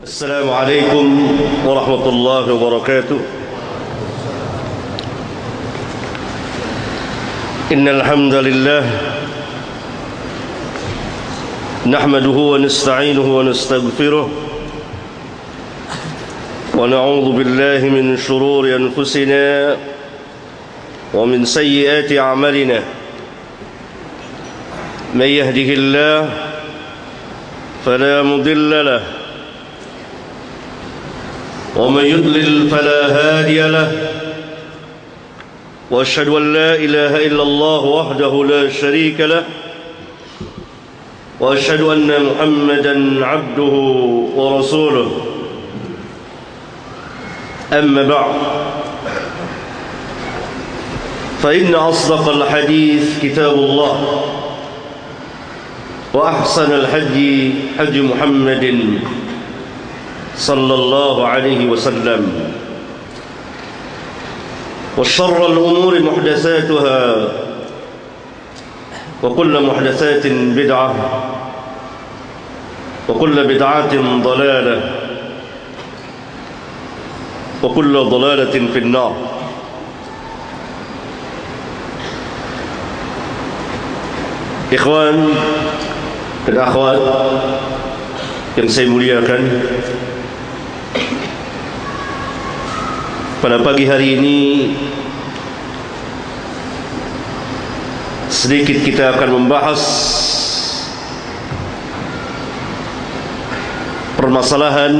السلام عليكم ورحمة الله وبركاته. إن الحمد لله نحمده ونستعينه ونستغفره ونعوذ بالله من شرور أنفسنا ومن سيئات أعمالنا. من يهده الله فلا مضل له ومن يضلل فلا هادي له، وأشهد أن لا إله إلا الله وحده لا شريك له، وأشهد أن محمدا عبده ورسوله. أما بعد، فإن أصدق الحديث كتاب الله، وأحسن الهدي هدي محمد صلى الله عليه وسلم، وشر الأمور محدثاتها، وكل محدثات بدعة، وكل بدعة ضلالة، وكل ضلالة في النار. Ikhwan dan akhwat yang saya muliakan, pada pagi hari ini sedikit kita akan membahas permasalahan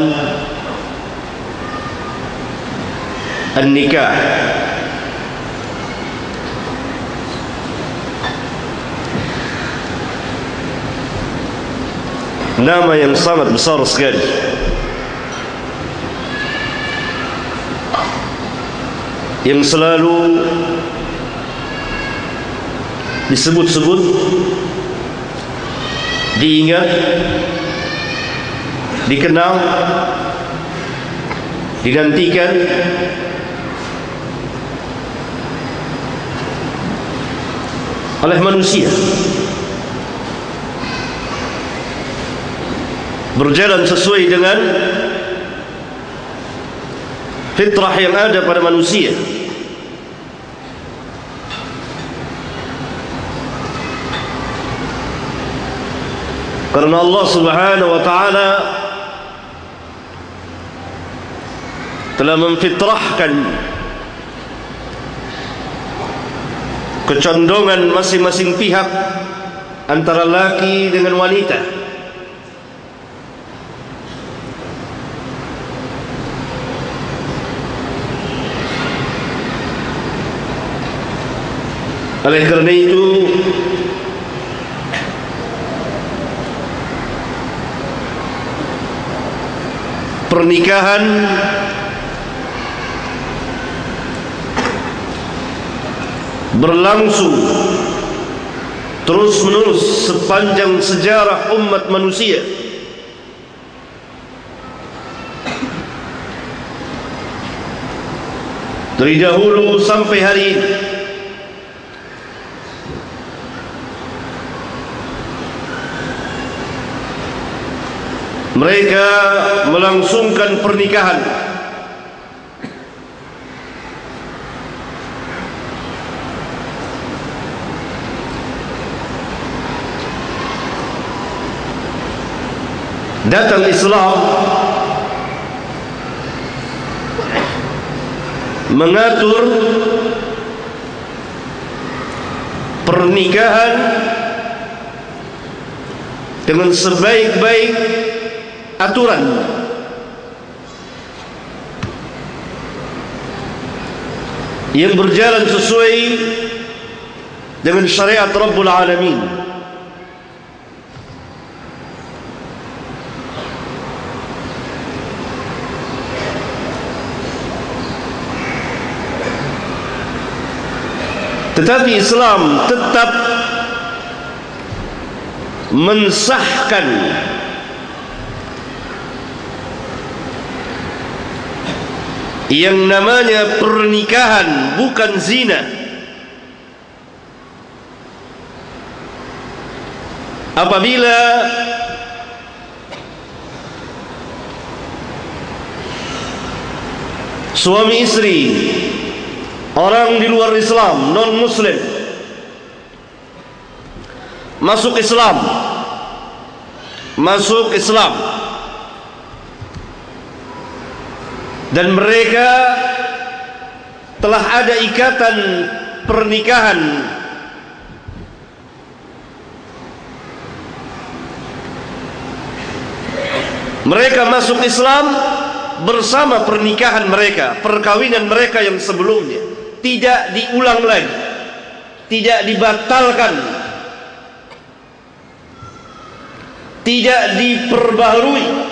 an-nikah. Nama yang sangat besar sekali, yang selalu disebut-sebut, diingat, dikenal, dinantikan oleh manusia, berjalan sesuai dengan fitrah yang ada pada manusia. Karena Allah Subhanahu wa ta'ala telah memfitrahkan kecondongan masing-masing pihak antara laki dengan wanita. Oleh kerana itu, pernikahan berlangsung terus-menerus sepanjang sejarah umat manusia. Dari dahulu sampai hari ini, mereka melangsungkan pernikahan datang Islam mengatur pernikahan dengan sebaik-baik aturan. Yang berjalan sesuai dengan syariat Rabbul Alamin. Tetapi Islam tetap mensahkan yang namanya pernikahan bukan zina. Apabila suami istri, orang di luar Islam, non muslim, masuk Islam, dan mereka telah ada ikatan pernikahan mereka masuk Islam bersama pernikahan mereka, perkawinan mereka yang sebelumnya tidak diulang lagi, tidak dibatalkan, tidak diperbaharui.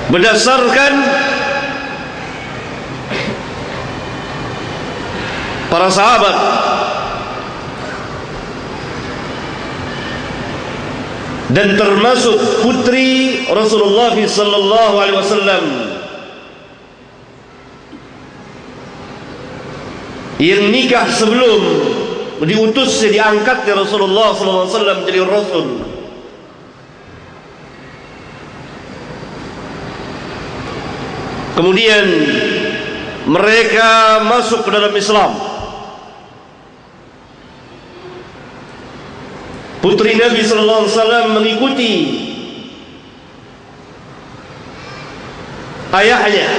Berdasarkan para sahabat dan termasuk putri Rasulullah sallallahu alaihi wasallam yang nikah sebelum diutusnya, diangkatnya Rasulullah sallallahu alaihi wasallam menjadi rasul. Kemudian mereka masuk ke dalam Islam. Putri Nabi sallallahu alaihi wasallam mengikuti ayahnya,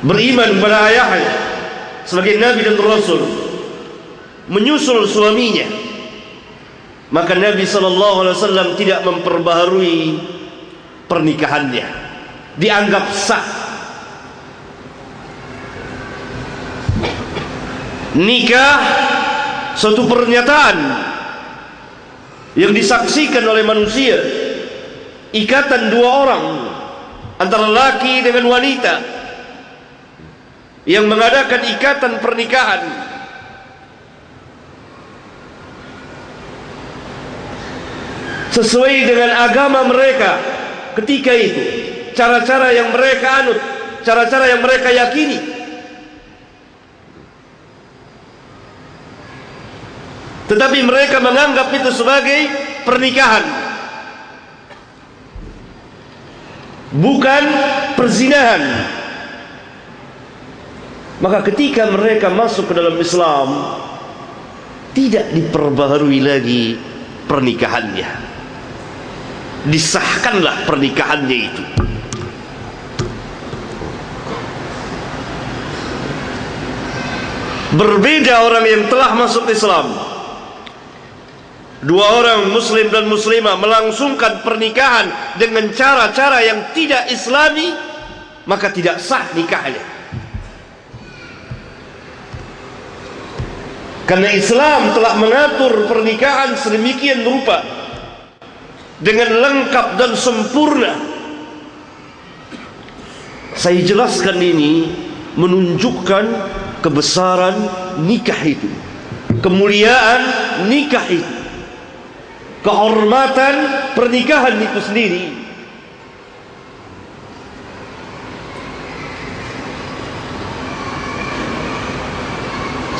beriman kepada ayahnya sebagai Nabi dan Rasul, menyusul suaminya. Maka Nabi sallallahu alaihi wasallam tidak memperbaharui pernikahannya, dianggap sah. Nikah suatu pernyataan yang disaksikan oleh manusia, ikatan dua orang antara laki dengan wanita yang mengadakan ikatan pernikahan. Sesuai dengan agama mereka ketika itu, cara-cara yang mereka anut, cara-cara yang mereka yakini. Tetapi mereka menganggap itu sebagai pernikahan, bukan perzinahan. Maka ketika mereka masuk ke dalam Islam, tidak diperbaharui lagi pernikahannya, disahkanlah pernikahannya itu. Berbeda orang yang telah masuk Islam. Dua orang muslim dan muslimah melangsungkan pernikahan dengan cara-cara yang tidak islami, maka tidak sah nikahnya. Karena Islam telah mengatur pernikahan sedemikian rupa, dengan lengkap dan sempurna. Saya jelaskan ini menunjukkan kebesaran nikah itu, kemuliaan nikah itu, kehormatan pernikahan itu sendiri.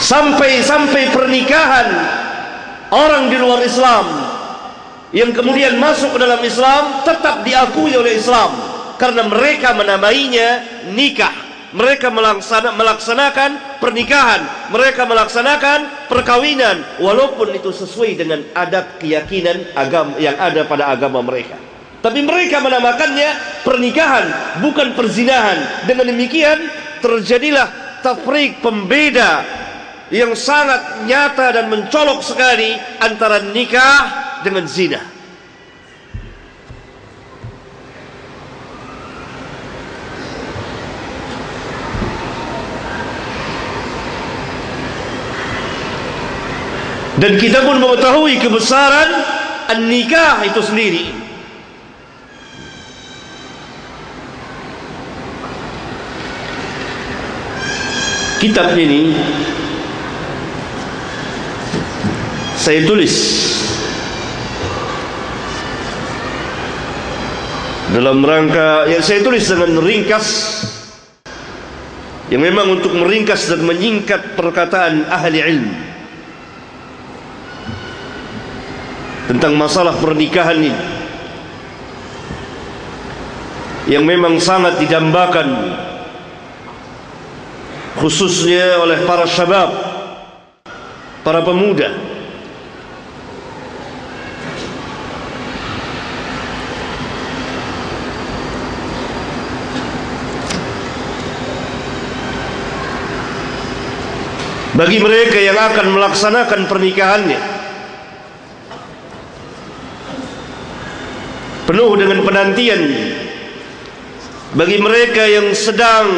Sampai pernikahan orang di luar Islam yang kemudian masuk ke dalam Islam tetap diakui oleh Islam, karena mereka menamainya nikah. Mereka melaksanakan pernikahan, mereka melaksanakan perkawinan, walaupun itu sesuai dengan adat keyakinan agama yang ada pada agama mereka. Tapi mereka menamakannya pernikahan, bukan perzinahan. Dengan demikian terjadilah tafriq, pembeda yang sangat nyata dan mencolok sekali antara nikah dengan zina. Dan kita pun mengetahui kebesaran an-nikah itu sendiri. Kitab ini saya tulis dalam rangka yang saya tulis dengan ringkas, yang memang untuk meringkas dan menyingkat perkataan ahli ilmu. tentang masalah pernikahan ini yang memang sangat didambakan khususnya oleh para syabab, para pemuda. Bagi mereka yang akan melaksanakan pernikahannya penuh dengan penantian, bagi mereka yang sedang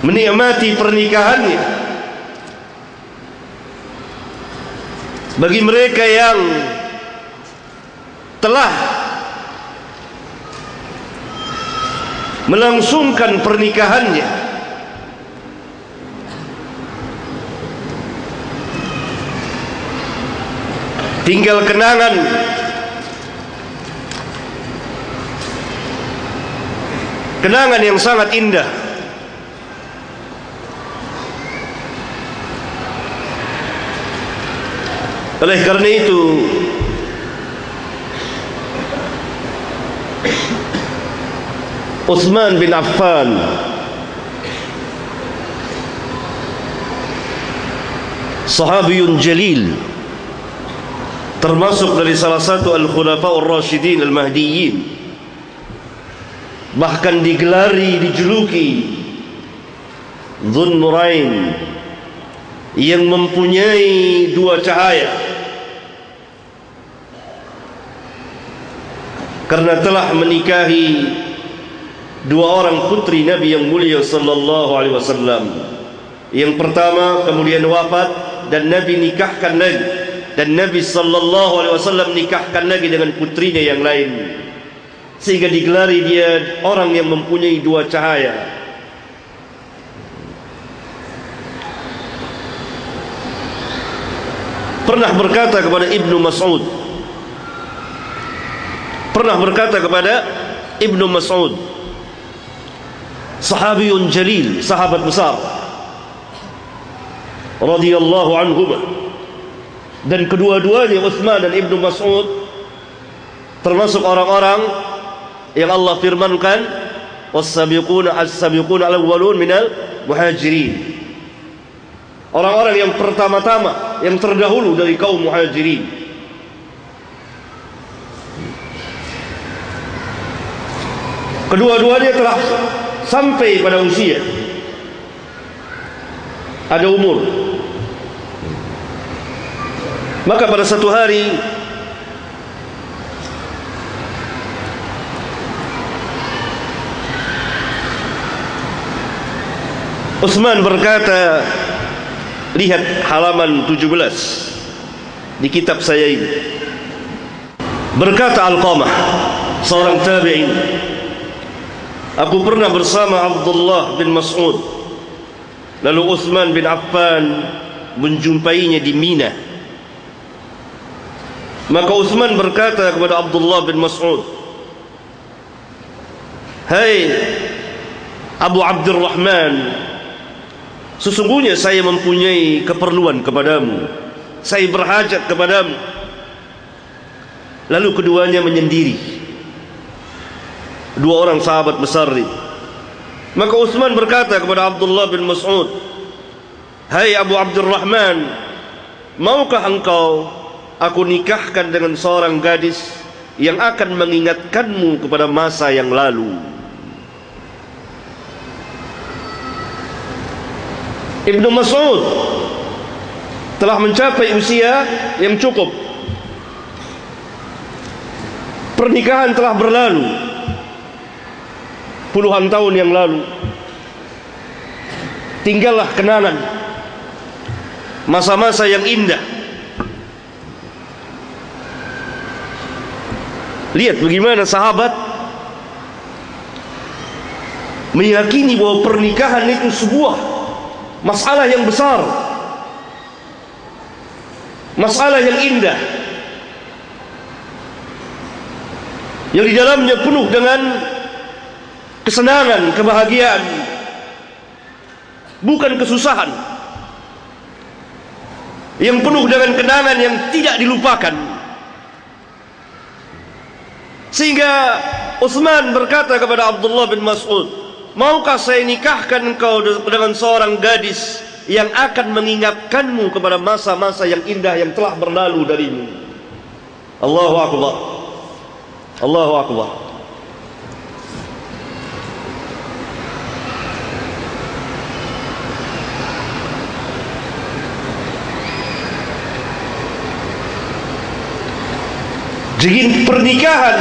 menikmati pernikahannya, bagi mereka yang telah melangsungkan pernikahannya, tinggal kenangan yang sangat indah. Oleh karena itu Utsman bin Affan sahabiyun jalil, termasuk dari salah satu al-khulafa'ur rasyidin al-mahdiyyin, bahkan digelari, dijuluki Dzun Nurain, yang mempunyai dua cahaya, karena telah menikahi dua orang putri Nabi yang mulia sallallahu alaihi wasallam. Yang pertama kemudian wafat dan Nabi nikahkan lagi, dan Nabi sallallahu alaihi wasallam nikahkan lagi dengan putrinya yang lain, sehingga digelari dia orang yang mempunyai dua cahaya. Pernah berkata kepada Ibnu Mas'ud, sahabiyun jalil, sahabat besar radhiyallahu anhuma, dan kedua-duanya Utsman dan Ibnu Mas'ud termasuk orang-orang yang Allah firmankan was-sabiquna as-sabiquna al-awwalun minal muhajirin, orang-orang yang pertama-tama, yang terdahulu dari kaum muhajirin. Kedua-duanya telah sampai pada usia, ada umur. Maka pada satu hari Utsman berkata, lihat halaman 17 di kitab saya ini. Berkata Alqamah, seorang tabi'in, aku pernah bersama Abdullah bin Mas'ud, lalu Utsman bin Affan menjumpainya di Mina. Maka Utsman berkata kepada Abdullah bin Mas'ud, hai Abu Abdurrahman, sesungguhnya saya mempunyai keperluan kepadamu, saya berhajat kepadamu. Lalu keduanya menyendiri, dua orang sahabat besar ini. Maka Utsman berkata kepada Abdullah bin Mas'ud, hai Abu Abdurrahman, maukah engkau aku nikahkan dengan seorang gadis yang akan mengingatkanmu kepada masa yang lalu? Ibnu Mas'ud telah mencapai usia yang cukup, pernikahan telah berlalu puluhan tahun yang lalu, tinggallah kenangan masa-masa yang indah. Lihat bagaimana sahabat meyakini bahwa pernikahan itu sebuah masalah yang besar, masalah yang indah, yang di dalamnya penuh dengan kesenangan, kebahagiaan, bukan kesusahan. yang penuh dengan kenangan yang tidak dilupakan. Sehingga Utsman berkata kepada Abdullah bin Mas'ud, maukah saya nikahkan engkau dengan seorang gadis yang akan mengingatkanmu kepada masa-masa yang indah yang telah berlalu darimu. Allahu Akbar, Allahu Akbar. Jadi pernikahan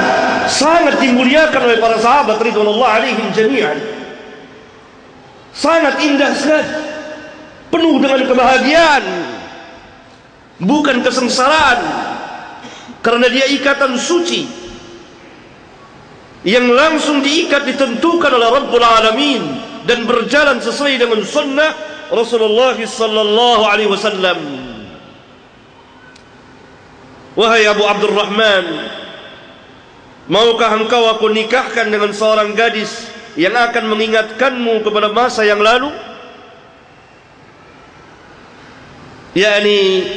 sangat dimuliakan oleh para sahabat ridwanullah alaihim jami'an. Sangat indah sekali, penuh dengan kebahagiaan, bukan kesengsaraan, karena dia ikatan suci yang langsung diikat, ditentukan oleh Rabbul Alamin dan berjalan sesuai dengan sunnah Rasulullah sallallahu alaihi wasallam. Wahai Abu Abdurrahman, maukah engkau aku nikahkan dengan seorang gadis yang akan mengingatkanmu kepada masa yang lalu? yakni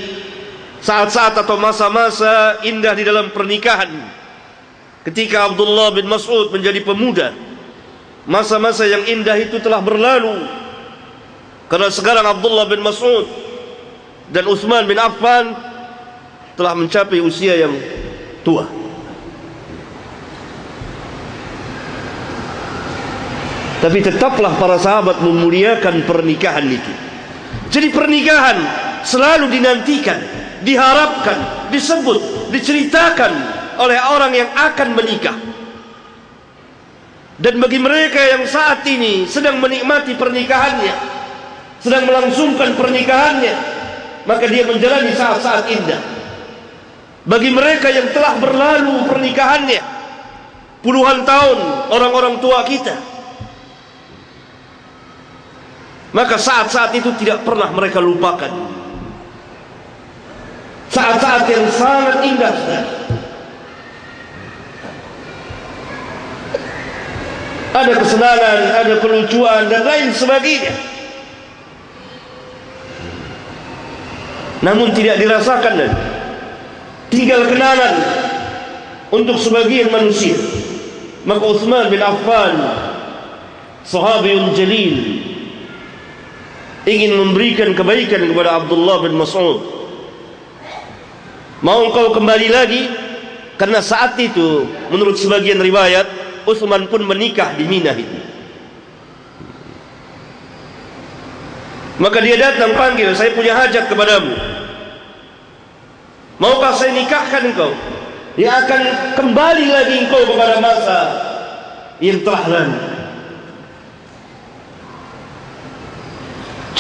saat-saat atau masa-masa indah di dalam pernikahan ketika Abdullah bin Mas'ud menjadi pemuda. Masa-masa yang indah itu telah berlalu, karena sekarang Abdullah bin Mas'ud dan Utsman bin Affan telah mencapai usia yang tua. Tapi tetaplah para sahabat memuliakan pernikahan itu. Jadi pernikahan selalu dinantikan, diharapkan, disebut, diceritakan oleh orang yang akan menikah. Dan bagi mereka yang saat ini sedang menikmati pernikahannya, sedang melangsungkan pernikahannya, maka dia menjalani saat-saat indah. Bagi mereka yang telah berlalu pernikahannya, puluhan tahun, orang-orang tua kita, maka saat-saat itu tidak pernah mereka lupakan. Saat-saat yang sangat indah. Ada kesenangan, ada kelucuan dan lain sebagainya, namun tidak dirasakan dan tinggal kenangan untuk sebagian manusia. Maka Utsman bin Affan, sahabiyun jalil, ingin memberikan kebaikan kepada Abdullah bin Mas'ud. Mau engkau kembali lagi? Karena saat itu menurut sebagian riwayat Utsman pun menikah di Mina itu. Maka dia datang panggil, saya punya hajat kepadamu. Maukah saya nikahkan engkau? Dia akan kembali lagi engkau kepada masa yang telah lalu.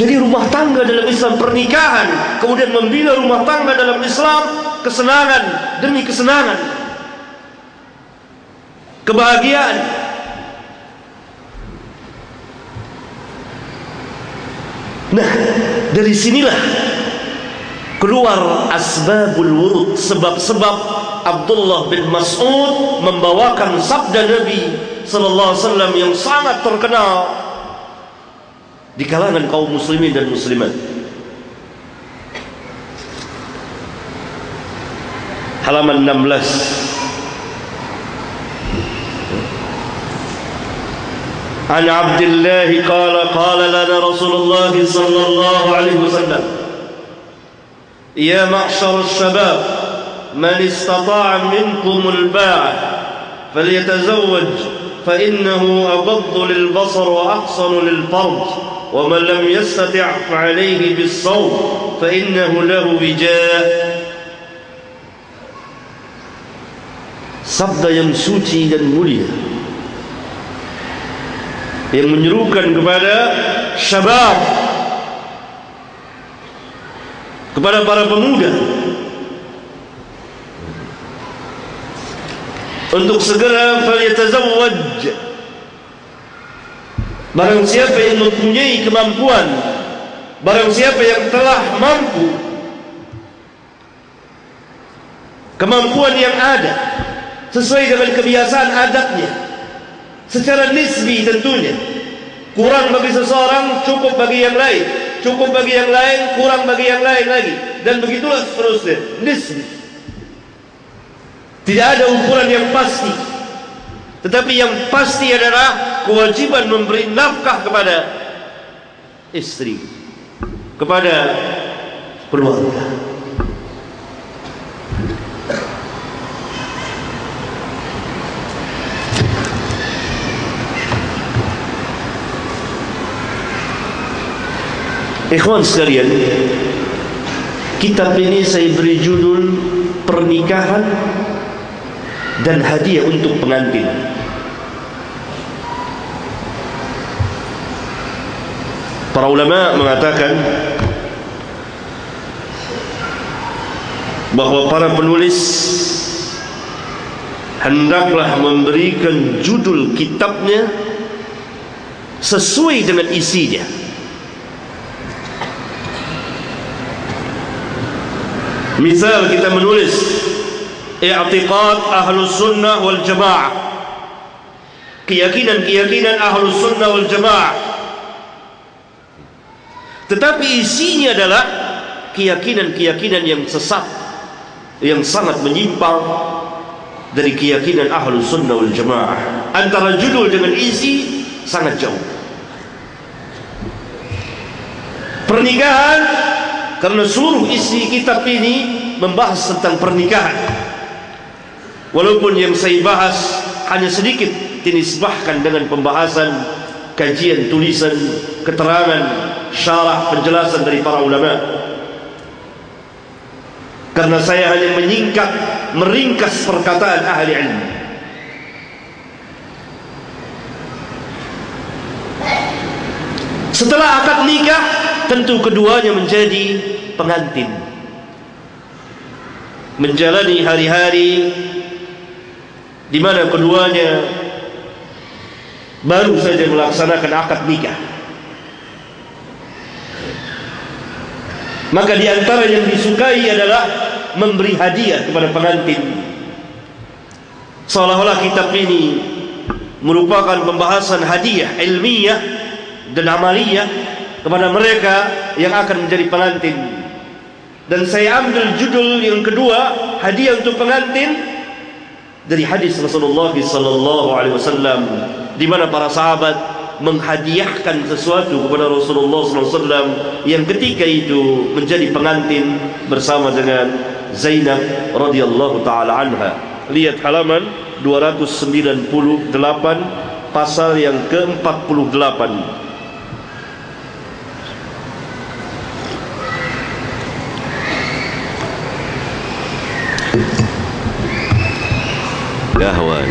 Jadi rumah tangga dalam Islam, pernikahan, kemudian membina rumah tangga dalam Islam, kesenangan demi kesenangan, kebahagiaan. Nah, dari sinilah keluar asbabul wurud, sebab-sebab Abdullah bin Mas'ud membawakan sabda Nabi sallallahu alaihi wasallam yang sangat terkenal di kalangan kaum muslimin dan muslimat. Halaman 16. An Abdullah qala lana Rasulullah sallallahu alaihi wasallam, ya ma'syar asy-syabab, man istata'a minkum al-ba'a falyatazawwaj fa innahu aghaddu lil-basar wa ahsanu lil-farj. وَمَنْ لَمْ يَسْتَطِعْ فَعَلَيْهِ بِالصَّوْمِ فَإِنَّهُ لَهُ وِجَاءٌ. Sabda yang suci dan mulia yang menyerukan kepada syabab, kepada para pemuda untuk segera falyatazawwaj. Barang siapa yang mempunyai kemampuan, barang siapa yang telah mampu, kemampuan yang ada sesuai dengan kebiasaan adatnya, secara nisbi tentunya, kurang bagi seseorang, cukup bagi yang lain, cukup bagi yang lain, kurang bagi yang lain lagi. dan begitulah seterusnya. Nisbi. Tidak ada ukuran yang pasti. Tetapi yang pasti adalah kewajiban memberi nafkah kepada istri, kepada keluarga. Ikhwan sekalian, kitab ini saya beri judul Pernikahan dan Hadiah untuk Pengantin. Para ulama mengatakan bahwa para penulis hendaklah memberikan judul kitabnya sesuai dengan isinya. Misal kita menulis i'tiqad ahlus sunnah wal jamaah, keyakinan ahlus sunnah wal jamaah, tetapi isinya adalah keyakinan yang sesat, yang sangat menyimpang dari keyakinan ahlus sunnah wal jamaah. Antara judul dengan isi sangat jauh. Pernikahan, karena seluruh isi kitab ini membahas tentang pernikahan. Walaupun yang saya bahas hanya sedikit dinisbahkan dengan pembahasan, kajian, tulisan, keterangan, syarah, penjelasan dari para ulama. Karena saya hanya meringkas perkataan ahli ilmu. Setelah akad nikah, tentu keduanya menjadi pengantin, menjalani hari-hari di mana keduanya baru saja melaksanakan akad nikah. Maka di antara yang disukai adalah memberi hadiah kepada pengantin. Seolah-olah kitab ini merupakan pembahasan hadiah ilmiah dan amaliyah kepada mereka yang akan menjadi pengantin. Dan saya ambil judul yang kedua, hadiah untuk pengantin, dari hadis Rasulullah SAW, di mana para sahabat menghadiahkan sesuatu kepada Rasulullah SAW yang ketika itu menjadi pengantin bersama dengan Zainab radhiyallahu taala anha. Lihat halaman 298, pasal yang ke-48. Gahwan.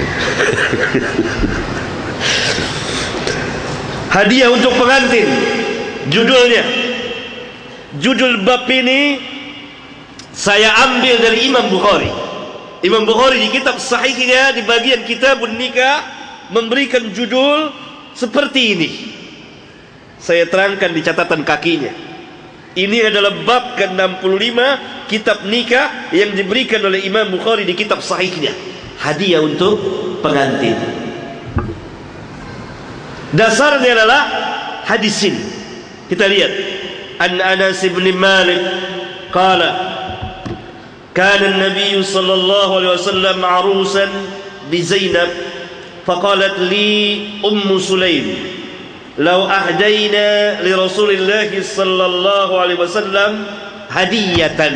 Hadiah untuk pengantin, judulnya. Judul bab ini saya ambil dari Imam Bukhari. Imam Bukhari di kitab sahihnya di bagian kitabun nikah memberikan judul seperti ini. Saya terangkan di catatan kakinya. Ini adalah bab ke-65 kitab nikah yang diberikan oleh Imam Bukhari di kitab sahihnya. Hadiah untuk pengantin. Dasarnya adalah hadis ini. Kita lihat. An Anas bin Malik qala kana an-nabiy sallallahu alaihi wasallam arusan bi Zainab faqalat li Sulaim law ahdayna li Rasulillah sallallahu alaihi wasallam hadiyatan.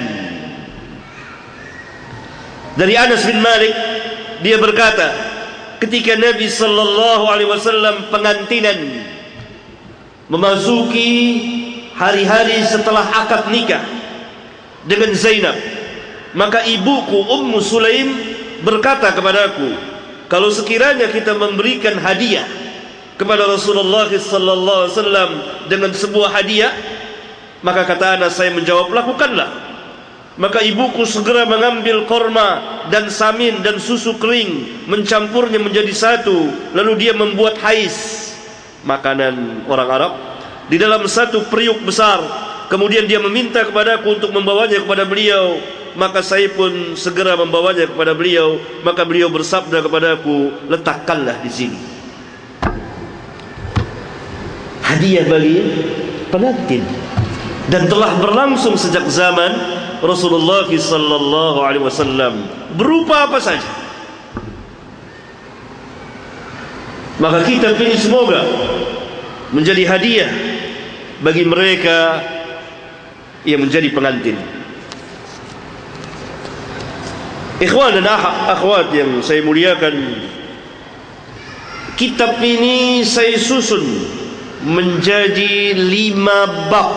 Dari Anas bin Malik, dia berkata, ketika Nabi sallallahu alaihi wasallam pengantinan, memasuki hari-hari setelah akad nikah dengan Zainab, maka ibuku Sulaim berkata kepadaku, kalau sekiranya kita memberikan hadiah kepada Rasulullah sallallahu alaihi wasallam dengan sebuah hadiah, maka kata Anas, saya menjawab, lakukanlah. Maka ibuku segera mengambil korma dan samin dan susu kering, mencampurnya menjadi satu, lalu dia membuat hais, makanan orang Arab, di dalam satu periuk besar. Kemudian dia meminta kepadaku untuk membawanya kepada beliau. Maka saya pun segera membawanya kepada beliau. Maka beliau bersabda kepadaku, letakkanlah di sini. Hadiah bagi pengantin, dan telah berlangsung sejak zaman Rasulullah sallallahu alaihi wasallam, berupa apa saja. Maka kitab ini semoga menjadi hadiah bagi mereka yang menjadi pengantin. Ikhwan dan akhwat yang saya muliakan, kitab ini saya susun menjadi 5 bab.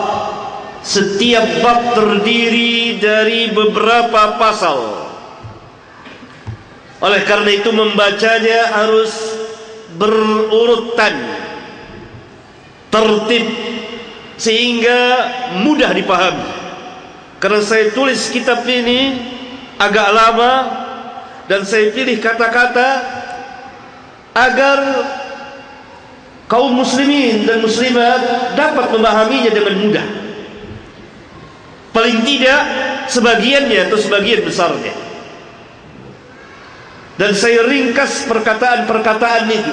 Setiap bab terdiri dari beberapa pasal. Oleh karena itu membacanya harus berurutan, tertib, sehingga mudah dipahami. Karena saya tulis kitab ini agak lama, dan saya pilih kata-kata agar kaum muslimin dan muslimat dapat memahaminya dengan mudah. Paling tidak sebagiannya atau sebagian besarnya. Dan saya ringkas perkataan-perkataan itu,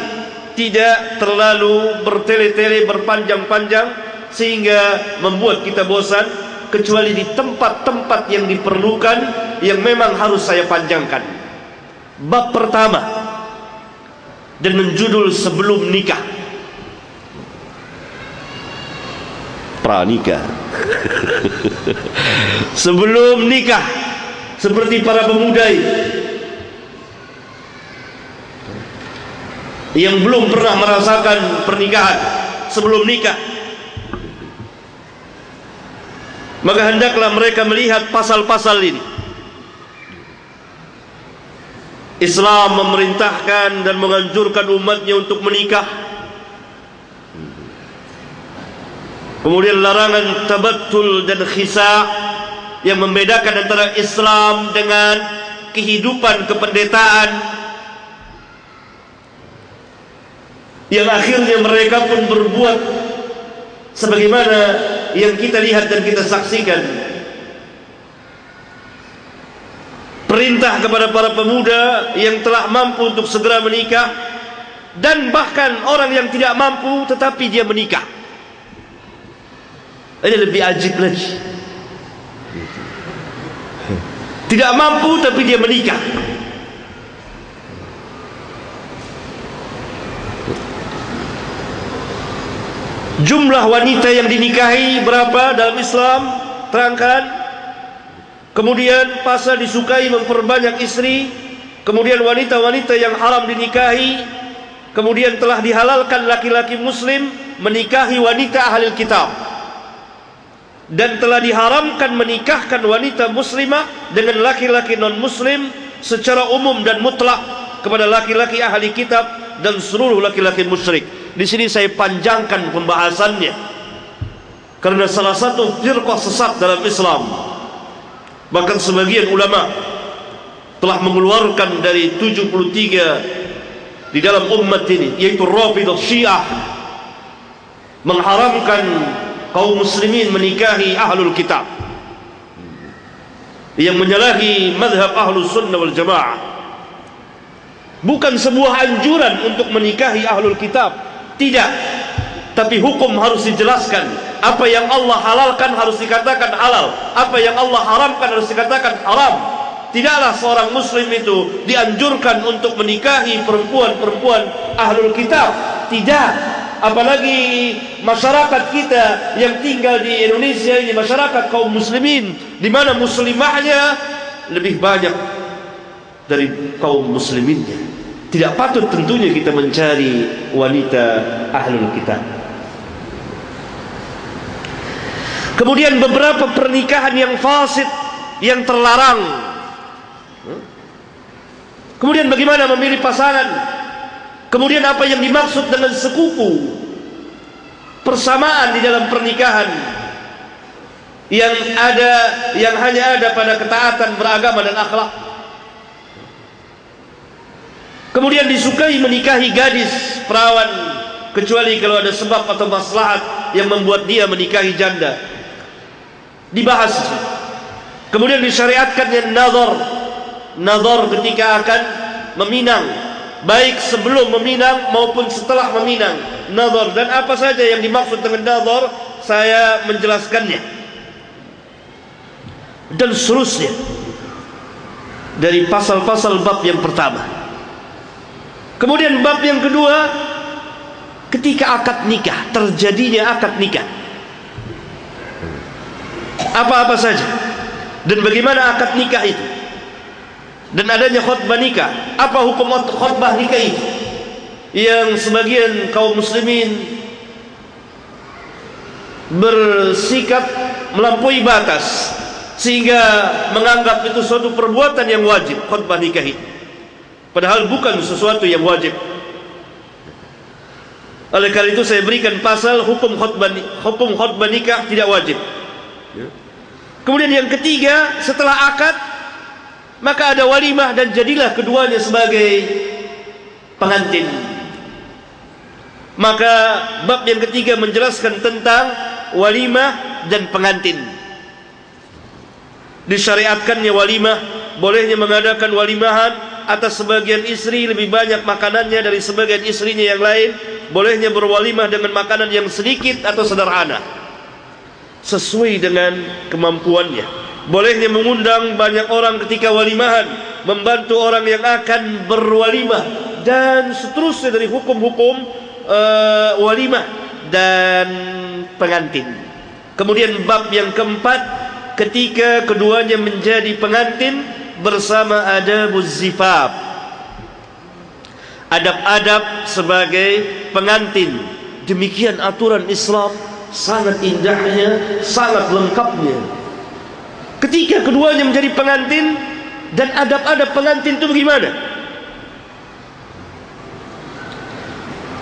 tidak terlalu bertele-tele, berpanjang-panjang, sehingga membuat kita bosan, kecuali di tempat-tempat yang diperlukan, yang memang harus saya panjangkan. Bab pertama dengan judul sebelum nikah. Pranikah. Sebelum nikah, seperti para pemuda yang belum pernah merasakan pernikahan sebelum nikah, maka hendaklah mereka melihat pasal-pasal ini. Islam memerintahkan dan menganjurkan umatnya untuk menikah. Kemudian larangan tabattul dan khisa, yang membedakan antara Islam dengan kehidupan kependetaan, yang akhirnya mereka pun berbuat sebagaimana yang kita lihat dan kita saksikan. Perintah kepada para pemuda yang telah mampu untuk segera menikah, dan bahkan orang yang tidak mampu tetapi dia menikah. Ini lebih ajib lagi. Tidak mampu tapi dia menikah. Jumlah wanita yang dinikahi berapa dalam Islam? Terangkan. Kemudian pasal disukai memperbanyak istri. Kemudian wanita-wanita yang haram dinikahi. Kemudian telah dihalalkan laki-laki muslim menikahi wanita ahli kitab, dan telah diharamkan menikahkan wanita muslimah dengan laki-laki non-muslim secara umum dan mutlak kepada laki-laki ahli kitab dan seluruh laki-laki musyrik. Di sini saya panjangkan pembahasannya karena salah satu firqah sesat dalam Islam. Bahkan sebagian ulama telah mengeluarkan dari 73 di dalam umat ini, yaitu Rafidah Syiah, mengharamkan kaum muslimin menikahi ahlul kitab, yang menyalahi madhab ahlus sunnah wal jamaah. Bukan sebuah anjuran untuk menikahi ahlul kitab, tidak, tapi hukum harus dijelaskan. Apa yang Allah halalkan harus dikatakan halal, apa yang Allah haramkan harus dikatakan haram. Tidaklah seorang muslim itu dianjurkan untuk menikahi perempuan-perempuan ahlul kitab, tidak. Apalagi masyarakat kita yang tinggal di Indonesia ini, masyarakat kaum muslimin, di mana muslimahnya lebih banyak dari kaum musliminnya. Tidak patut tentunya kita mencari wanita ahlul kitab. Kemudian beberapa pernikahan yang fasid, yang terlarang. Kemudian bagaimana memilih pasangan. Kemudian apa yang dimaksud dengan sekufu, persamaan di dalam pernikahan yang hanya ada pada ketaatan beragama dan akhlak. Kemudian disukai menikahi gadis, perawan, kecuali kalau ada sebab atau maslahat yang membuat dia menikahi janda. Dibahas. Kemudian disyariatkannya nazar ketika akan meminang, baik sebelum meminang maupun setelah meminang. Nazar, dan apa saja yang dimaksud dengan nazar saya menjelaskannya. dan seterusnya dari pasal-pasal bab yang pertama. Kemudian bab yang kedua, ketika akad nikah, terjadinya akad nikah, apa-apa saja dan bagaimana akad nikah itu, dan adanya khutbah nikah. Apa hukum khutbah nikah itu yang sebagian kaum muslimin bersikap melampaui batas sehingga menganggap itu suatu perbuatan yang wajib, khutbah nikah itu, padahal bukan sesuatu yang wajib. Oleh karena itu saya berikan pasal hukum khutbah nikah tidak wajib. Kemudian yang ketiga, setelah akad maka ada walimah dan jadilah keduanya sebagai pengantin. Maka bab yang ketiga menjelaskan tentang walimah dan pengantin. Disyariatkannya walimah, bolehnya mengadakan walimahan atas sebagian istri lebih banyak makanannya dari sebagian istrinya yang lain. Bolehnya berwalimah dengan makanan yang sedikit atau sederhana sesuai dengan kemampuannya. Bolehnya mengundang banyak orang ketika walimahan, membantu orang yang akan berwalimah, dan seterusnya dari hukum-hukum walimah dan pengantin. Kemudian bab yang keempat, ketika keduanya menjadi pengantin bersama adabuz zifaf, adab-adab sebagai pengantin. Demikian aturan Islam, sangat indahnya, sangat lengkapnya. Ketika keduanya menjadi pengantin, dan adab-adab pengantin itu bagaimana?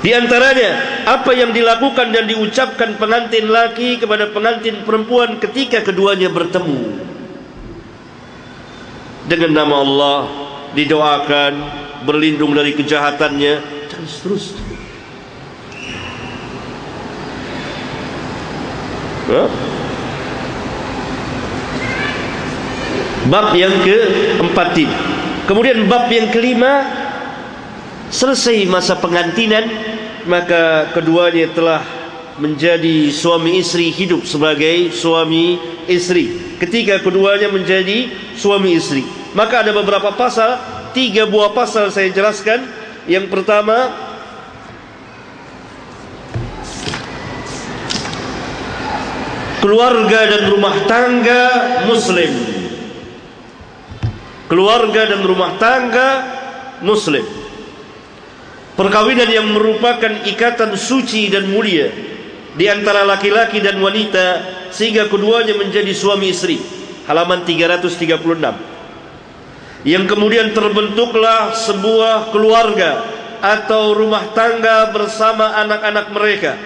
Di antaranya apa yang dilakukan dan diucapkan pengantin laki kepada pengantin perempuan ketika keduanya bertemu. Dengan nama Allah didoakan, berlindung dari kejahatannya, dan seterusnya. Bab yang keempat ini. Kemudian bab yang kelima, selesai masa pengantinan, maka keduanya telah menjadi suami istri, hidup sebagai suami istri. Ketika keduanya menjadi suami istri, maka ada beberapa pasal, 3 buah pasal saya jelaskan. Yang pertama, keluarga dan rumah tangga muslim. Keluarga dan rumah tangga muslim, perkawinan yang merupakan ikatan suci dan mulia di antara laki-laki dan wanita sehingga keduanya menjadi suami istri. Halaman 336. Yang kemudian terbentuklah sebuah keluarga atau rumah tangga bersama anak-anak mereka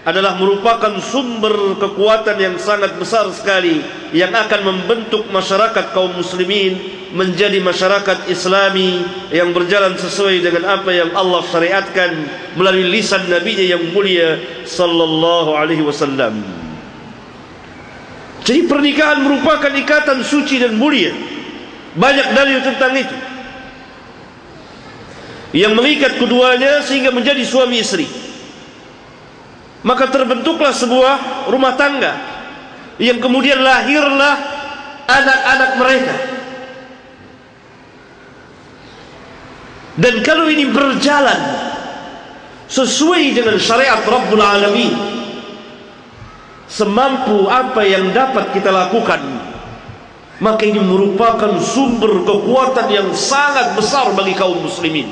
adalah merupakan sumber kekuatan yang sangat besar sekali yang akan membentuk masyarakat kaum muslimin menjadi masyarakat Islami yang berjalan sesuai dengan apa yang Allah syariatkan melalui lisan Nabi-Nya yang mulia sallallahu alaihi wasallam. Jadi pernikahan merupakan ikatan suci dan mulia. Banyak dalil tentang itu yang mengikat keduanya sehingga menjadi suami istri. Maka terbentuklah sebuah rumah tangga yang kemudian lahirlah anak-anak mereka. Dan kalau ini berjalan sesuai dengan syariat Rabbul Alamin, semampu apa yang dapat kita lakukan, maka ini merupakan sumber kekuatan yang sangat besar bagi kaum muslimin.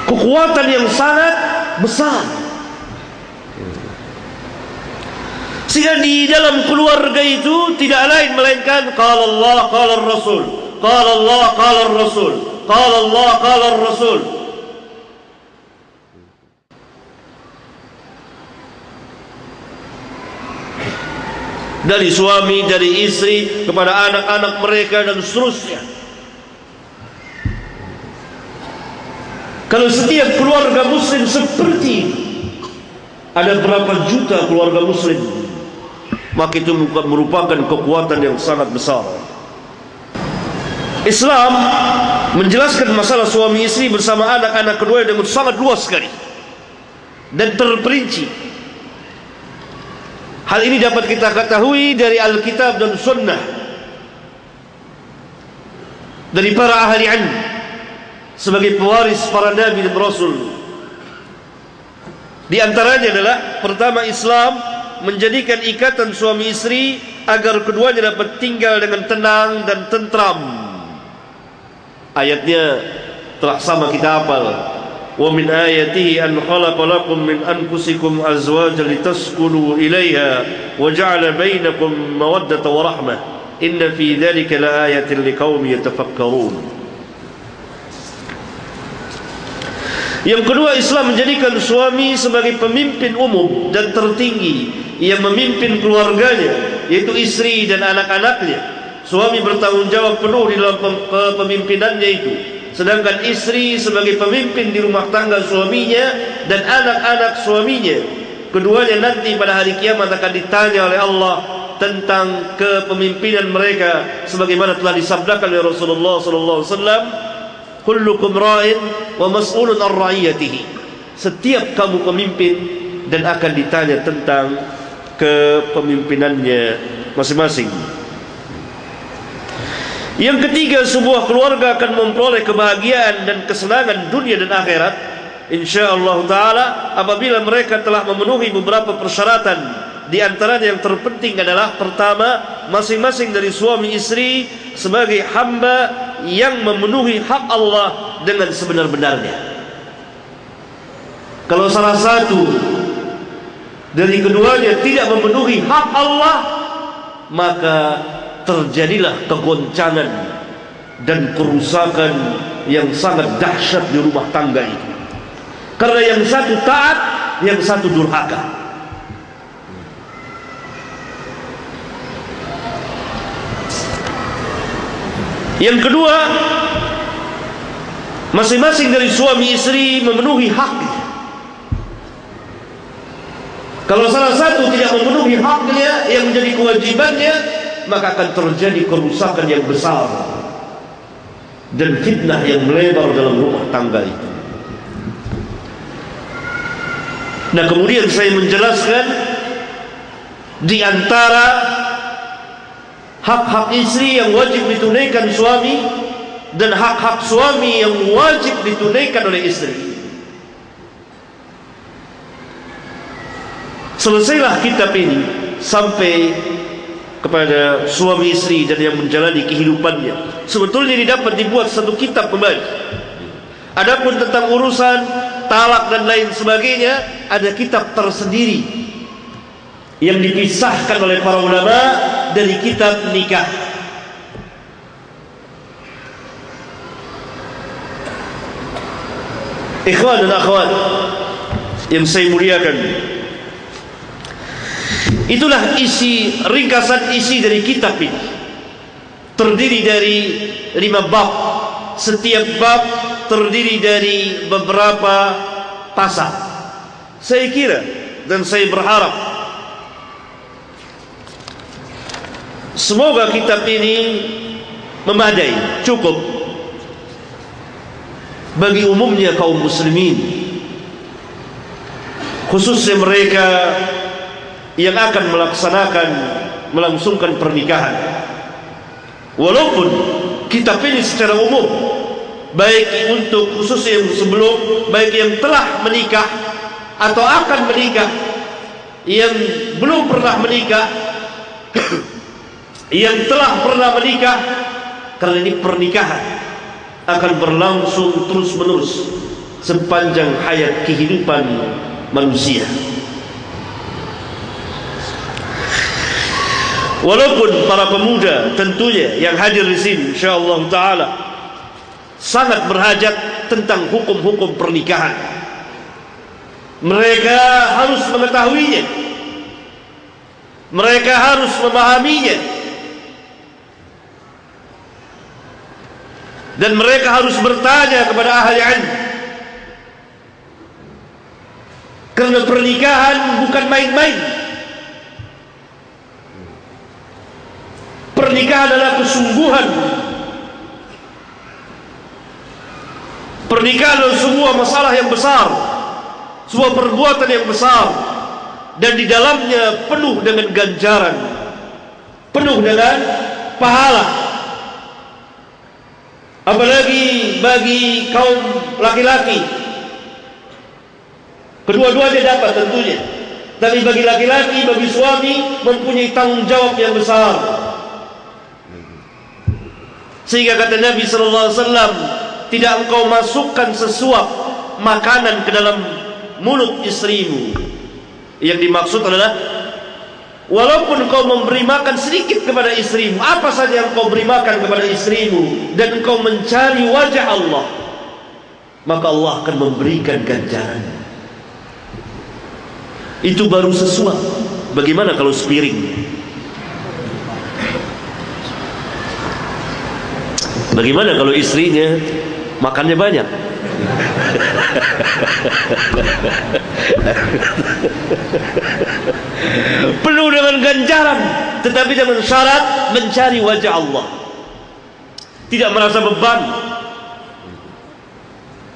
Kekuatan yang sangat besar. Sehingga di dalam keluarga itu tidak lain melainkan qala Allah qala Rasul, qala Allah qala Rasul, qala Allah qala Rasul. Dari suami, dari istri kepada anak-anak mereka dan seterusnya. Kalau setiap keluarga muslim seperti ini, ada berapa juta keluarga muslim, maka itu merupakan kekuatan yang sangat besar. Islam menjelaskan masalah suami istri bersama anak-anak kedua dengan sangat luas sekali dan terperinci. Hal ini dapat kita ketahui dari Alkitab dan Sunnah, dari para ahli ilmu sebagai pewaris para nabi dan rasul. Di antaranya adalah, pertama, Islam menjadikan ikatan suami istri agar keduanya dapat tinggal dengan tenang dan tentram. Ayatnya telah sama kita hafal. Wa min ayatihi an khalaqa lakum min anfusikum azwajan litaskunu ilaiha wa ja'ala bainakum mawaddatan wa rahmah inna fi dzalika laayatin liqaumin yatafakkarun. Yang kedua, Islam menjadikan suami sebagai pemimpin umum dan tertinggi yang memimpin keluarganya, yaitu istri dan anak-anaknya. Suami bertanggung jawab penuh di dalam kepemimpinannya itu, sedangkan istri sebagai pemimpin di rumah tangga suaminya dan anak-anak suaminya. Keduanya nanti pada hari kiamat akan ditanya oleh Allah tentang kepemimpinan mereka, sebagaimana telah disabdakan oleh Rasulullah SAW, kullukum ra'in wa mas'ulun an ra'iyatihi. Setiap kamu pemimpin dan akan ditanya tentang kepemimpinannya masing-masing. Yang ketiga, sebuah keluarga akan memperoleh kebahagiaan dan kesenangan dunia dan akhirat, insyaallah ta'ala, apabila mereka telah memenuhi beberapa persyaratan. Di antaranya yang terpenting adalah, pertama, masing-masing dari suami istri sebagai hamba yang memenuhi hak Allah dengan sebenar-benarnya. Kalau salah satu dari keduanya tidak memenuhi hak Allah, maka terjadilah kegoncangan dan kerusakan yang sangat dahsyat di rumah tangga itu. Karena yang satu taat, yang satu durhaka. Yang kedua, masing-masing dari suami istri memenuhi haknya. Kalau salah satu tidak memenuhi haknya yang menjadi kewajibannya, maka akan terjadi kerusakan yang besar dan fitnah yang melebar dalam rumah tangga itu. Nah, kemudian saya menjelaskan di antara hak-hak istri yang wajib ditunaikan suami dan hak-hak suami yang wajib ditunaikan oleh istri. Selesailah kitab ini sampai kepada suami istri dan yang menjalani kehidupannya. Sebetulnya ini dapat dibuat satu kitab kembali. Adapun tentang urusan talak dan lain sebagainya, ada kitab tersendiri yang dipisahkan oleh para ulama dari kitab nikah. Ikhwan dan akhwat yang saya muliakan, itulah isi, ringkasan isi dari kitab ini. Terdiri dari 5 bab. Setiap bab terdiri dari beberapa pasal. Saya kira dan saya berharap semoga kitab ini memadai, cukup bagi umumnya kaum muslimin, khususnya mereka yang akan melangsungkan pernikahan. Walaupun kitab ini secara umum, baik untuk khususnya yang sebelum, baik yang telah menikah atau akan menikah, yang belum pernah menikah, yang telah pernah menikah, karena ini pernikahan akan berlangsung terus menerus sepanjang hayat kehidupan manusia. Walaupun para pemuda tentunya yang hadir di sini insyaallah taala sangat berhajat tentang hukum-hukum pernikahan, mereka harus mengetahuinya, mereka harus memahaminya, dan mereka harus bertanya kepada ahli ilmu. Karena pernikahan bukan main-main. Pernikahan adalah kesungguhan. Pernikahan adalah sebuah masalah yang besar, sebuah perbuatan yang besar, dan di dalamnya penuh dengan ganjaran, penuh dengan pahala. Apalagi bagi kaum laki-laki, kedua-duanya dapat tentunya. Tapi bagi laki-laki, bagi suami, mempunyai tanggung jawab yang besar. Sehingga kata Nabi SAW, tidak engkau masukkan sesuap makanan ke dalam mulut istrimu. Yang dimaksud adalah, walaupun engkau memberi makan sedikit kepada istrimu, apa saja yang engkau beri makan kepada istrimu, dan engkau mencari wajah Allah, maka Allah akan memberikan ganjaran. Itu baru sesuap. Bagaimana kalau sepiring? Bagaimana kalau istrinya makannya banyak? Penuh dengan ganjaran, tetapi dengan syarat mencari wajah Allah, tidak merasa beban,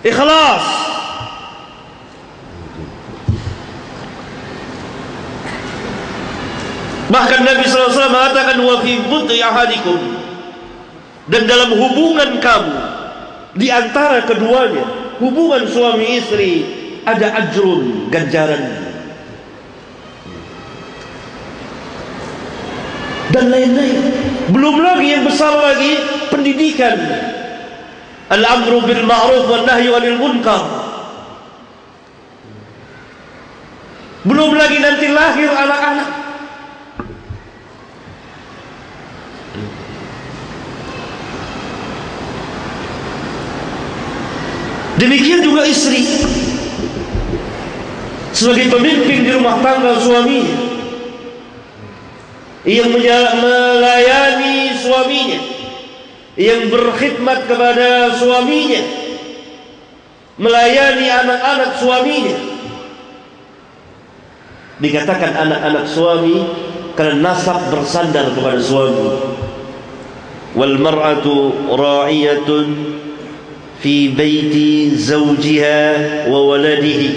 ikhlas. Bahkan Nabi SAW mengatakan, wa fi bud'i ahadikum, dan dalam hubungan kamu, di antara keduanya, hubungan suami istri, ada ajrun, ganjaran, dan lain-lain. Belum lagi yang besar lagi, pendidikan, al-amru bil ma'ruf wal nahyu 'anil munkar. Belum lagi nanti lahir anak-anak. Demikian juga istri, sebagai pemimpin di rumah tangga suaminya, yang melayani suaminya, yang berkhidmat kepada suaminya, melayani anak-anak suaminya. Dikatakan anak-anak suami karena nasab bersandar kepada suami. Wal mar'atu ra'iyatun fi baiti zawjiha wa waladihi.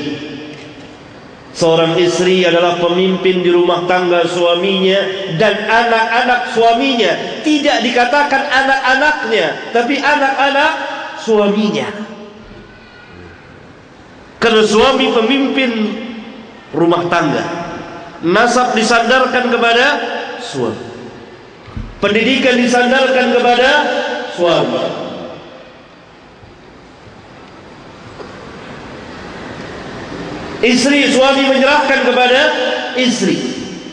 Seorang istri adalah pemimpin di rumah tangga suaminya dan anak-anak suaminya. Tidak dikatakan anak-anaknya, tapi anak-anak suaminya. Karena suami pemimpin rumah tangga, nasab disandarkan kepada suami, pendidikan disandarkan kepada suami. Istri, suami menyerahkan kepada istri,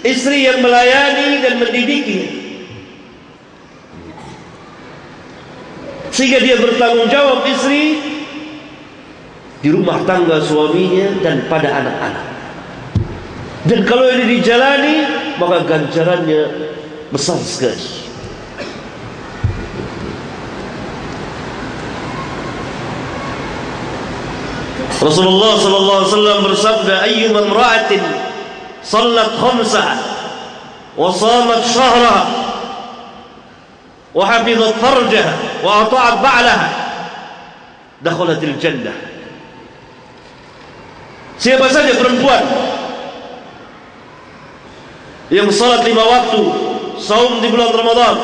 istri yang melayani dan mendidiknya, sehingga dia bertanggung jawab istri di rumah tangga suaminya dan pada anak-anak. Dan kalau ini dijalani, maka ganjarannya besar sekali. Rasulullah sallallahu alaihi wasallam bersabda, ayyuma imra'atin sallat khamsaha wa shamat shahraha wa hafizat farjaha wa ata'at ba'laha dakhalatil jannah. Siapa saja perempuan yang salat 5 waktu, saum di bulan Ramadan,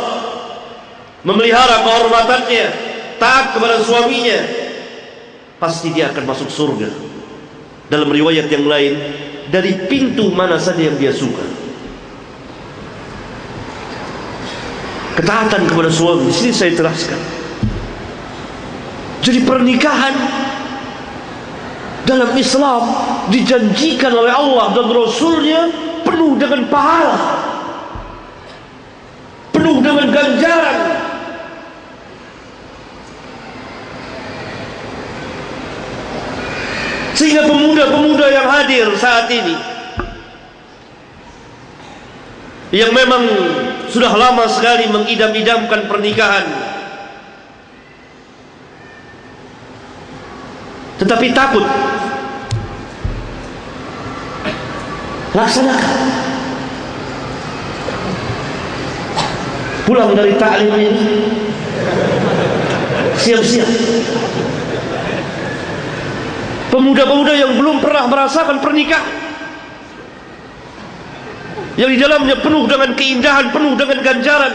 memelihara kehormatannya, taat kepada suaminya, pasti dia akan masuk surga. Dalam riwayat yang lain, dari pintu mana saja yang dia suka. Ketaatan kepada suami, di sini saya jelaskan. Jadi pernikahan dalam Islam dijanjikan oleh Allah dan Rasulnya penuh dengan pahala, penuh dengan ganjaran. Sehingga pemuda-pemuda yang hadir saat ini, yang memang sudah lama sekali mengidam-idamkan pernikahan, tetapi takut, laksanakan. Pulang dari taklim ini, siap-siap. Pemuda-pemuda yang belum pernah merasakan pernikahan, yang di dalamnya penuh dengan keindahan, penuh dengan ganjaran.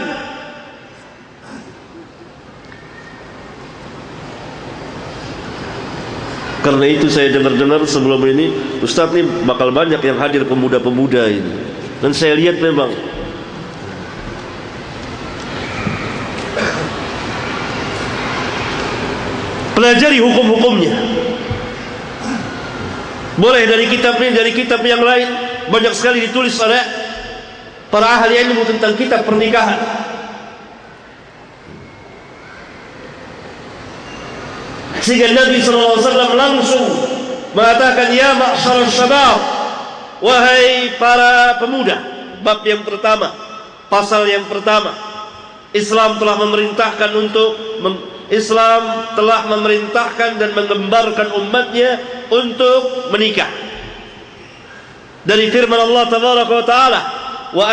Karena itu saya dengar-dengar sebelum ini, Ustaz nih bakal banyak yang hadir pemuda-pemuda ini. Dan saya lihat memang pelajari hukum-hukumnya. Boleh dari kitab ini, dari kitab yang lain. Banyak sekali ditulis oleh para ahli ilmu tentang kitab pernikahan. Sehingga Nabi SAW langsung mengatakan, ya ma'syar syabab, wahai para pemuda. Bab yang pertama, pasal yang pertama, Islam telah memerintahkan Islam telah memerintahkan dan menggembarkan umatnya untuk menikah. Dari firman Allah tabaraka wa taala, wa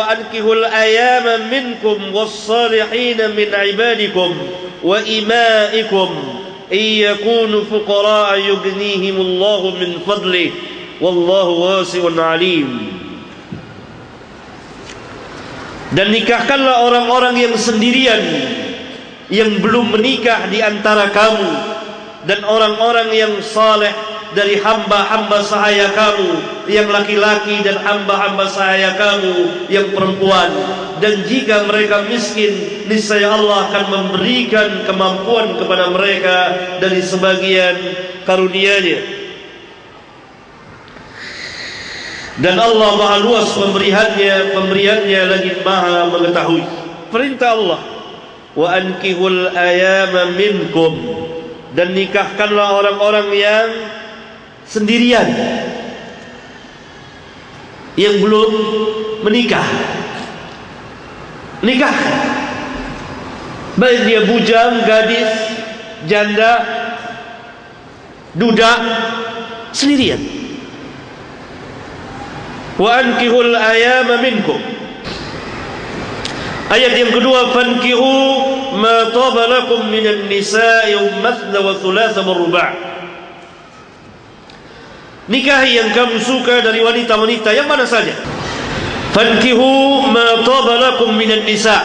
ankihul ayama minkum was-salihin min ibadikum wa imaikum iyakunu fuqara yughnihimullahu min fadlih wallahu wasi'un alim. Dan nikahkanlah orang-orang yang sendirian, yang belum menikah di antara kamu, dan orang-orang yang saleh dari hamba-hamba sahaya kamu, yang laki-laki, dan hamba-hamba sahaya kamu yang perempuan. Dan jika mereka miskin, niscaya Allah akan memberikan kemampuan kepada mereka dari sebagian karunia-Nya. Dan Allah maha luas pemberiannya lagi maha mengetahui. Perintah Allah, wa ankihul ayama minkum, dan nikahkanlah orang-orang yang sendirian, yang belum menikah. Nikah, baik dia bujang, gadis, janda, duda, sendirian. Wa ankihul ayama minkum. Ayat yang kedua, fankihu ma taba lakum minan nisa'i mathna wa thulatha wa ruba'. Nikahi yang kamu suka dari wanita-wanita yang mana saja. Fankihu ma taba lakum minan nisa'.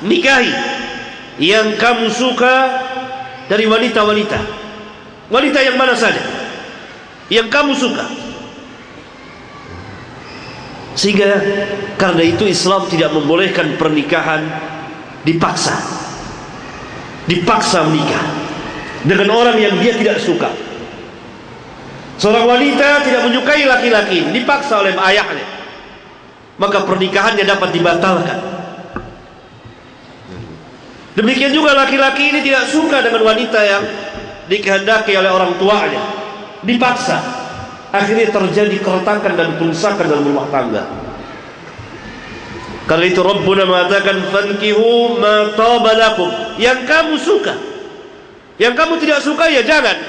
Nikahi yang kamu suka dari wanita-wanita. Wanita yang mana saja yang kamu suka. Sehingga karena itu Islam tidak membolehkan pernikahan dipaksa menikah dengan orang yang dia tidak suka. Seorang wanita tidak menyukai laki-laki, dipaksa oleh ayahnya, maka pernikahannya dapat dibatalkan. Demikian juga laki-laki ini tidak suka dengan wanita yang dikehendaki oleh orang tuanya, dipaksa. Akhirnya terjadi keretakan dan kerusakan dalam rumah tangga. Karena itu Rabbuna mengatakan, fankihu ma taba lakum, yang kamu suka. Yang kamu tidak suka ya jangan.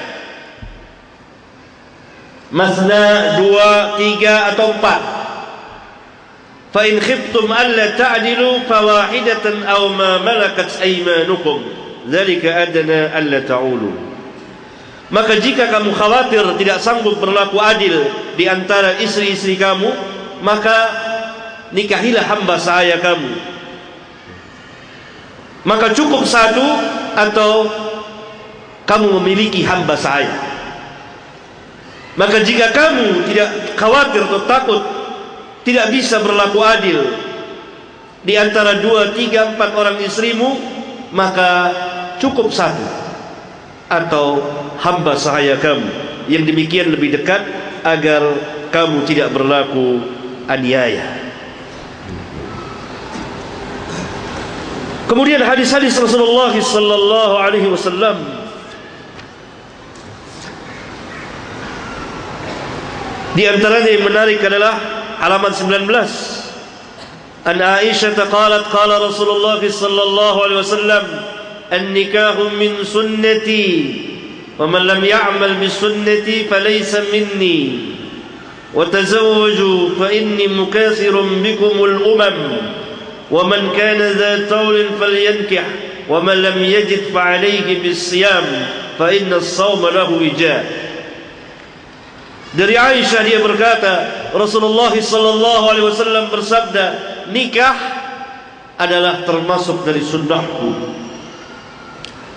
Masna, 2, 3 atau 4. Fa in khiftum alla ta'dilu fawahidatan aw ma malakat aymanukum dzalika adna alla ta'ulu. Maka jika kamu khawatir tidak sanggup berlaku adil di antara istri-istri kamu, maka nikahilah hamba sahaya kamu. Maka cukup satu atau kamu memiliki hamba sahaya. Maka jika kamu tidak khawatir atau takut tidak bisa berlaku adil di antara 2, 3, 4 orang istrimu, maka cukup satu atau hamba sahaya kamu. Yang demikian lebih dekat agar kamu tidak berlaku aniaya. Kemudian hadis-hadis Rasulullah sallallahu alaihi wasallam di antaranya yang menarik adalah halaman 19. An Aisyah qalat qala Rasulullah sallallahu alaihi wasallam, an-nikahu min sunnati wa man lam ya'mal bi sunnati falaysa minni wa tazawwaju fa inni mukathirun bikumul umam wa man kana dha tawlin falyankih wa man lam yajid fa alayhi bis siyam fa inna as-sawma lahu wijaa. Dari Aisyah dia berkata, Rasulullah sallallahu alaihi wasallam bersabda, nikah adalah termasuk dari sunnahku.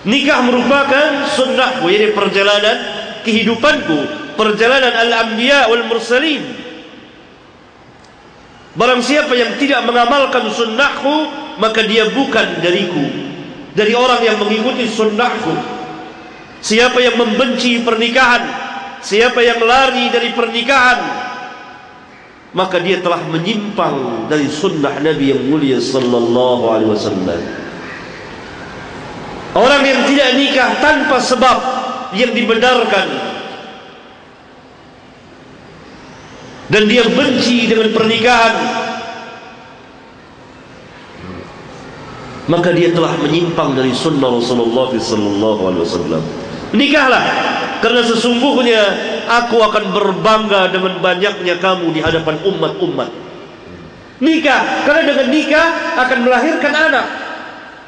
Nikah merupakan sunnahku, yaitu perjalanan kehidupanku, perjalanan al-anbiya wal mursalin. Barang siapa yang tidak mengamalkan sunnahku, maka dia bukan dariku, dari orang yang mengikuti sunnahku. Siapa yang membenci pernikahan, siapa yang lari dari pernikahan, maka dia telah menyimpang dari sunnah Nabi yang mulia sallallahu alaihi wasallam. Orang yang tidak nikah tanpa sebab yang dibenarkan dan dia benci dengan pernikahan, maka dia telah menyimpang dari sunnah Rasulullah sallallahu alaihi wasallam. Nikahlah, karena sesungguhnya aku akan berbangga dengan banyaknya kamu di hadapan umat-umat. Nikah, karena dengan nikah akan melahirkan anak.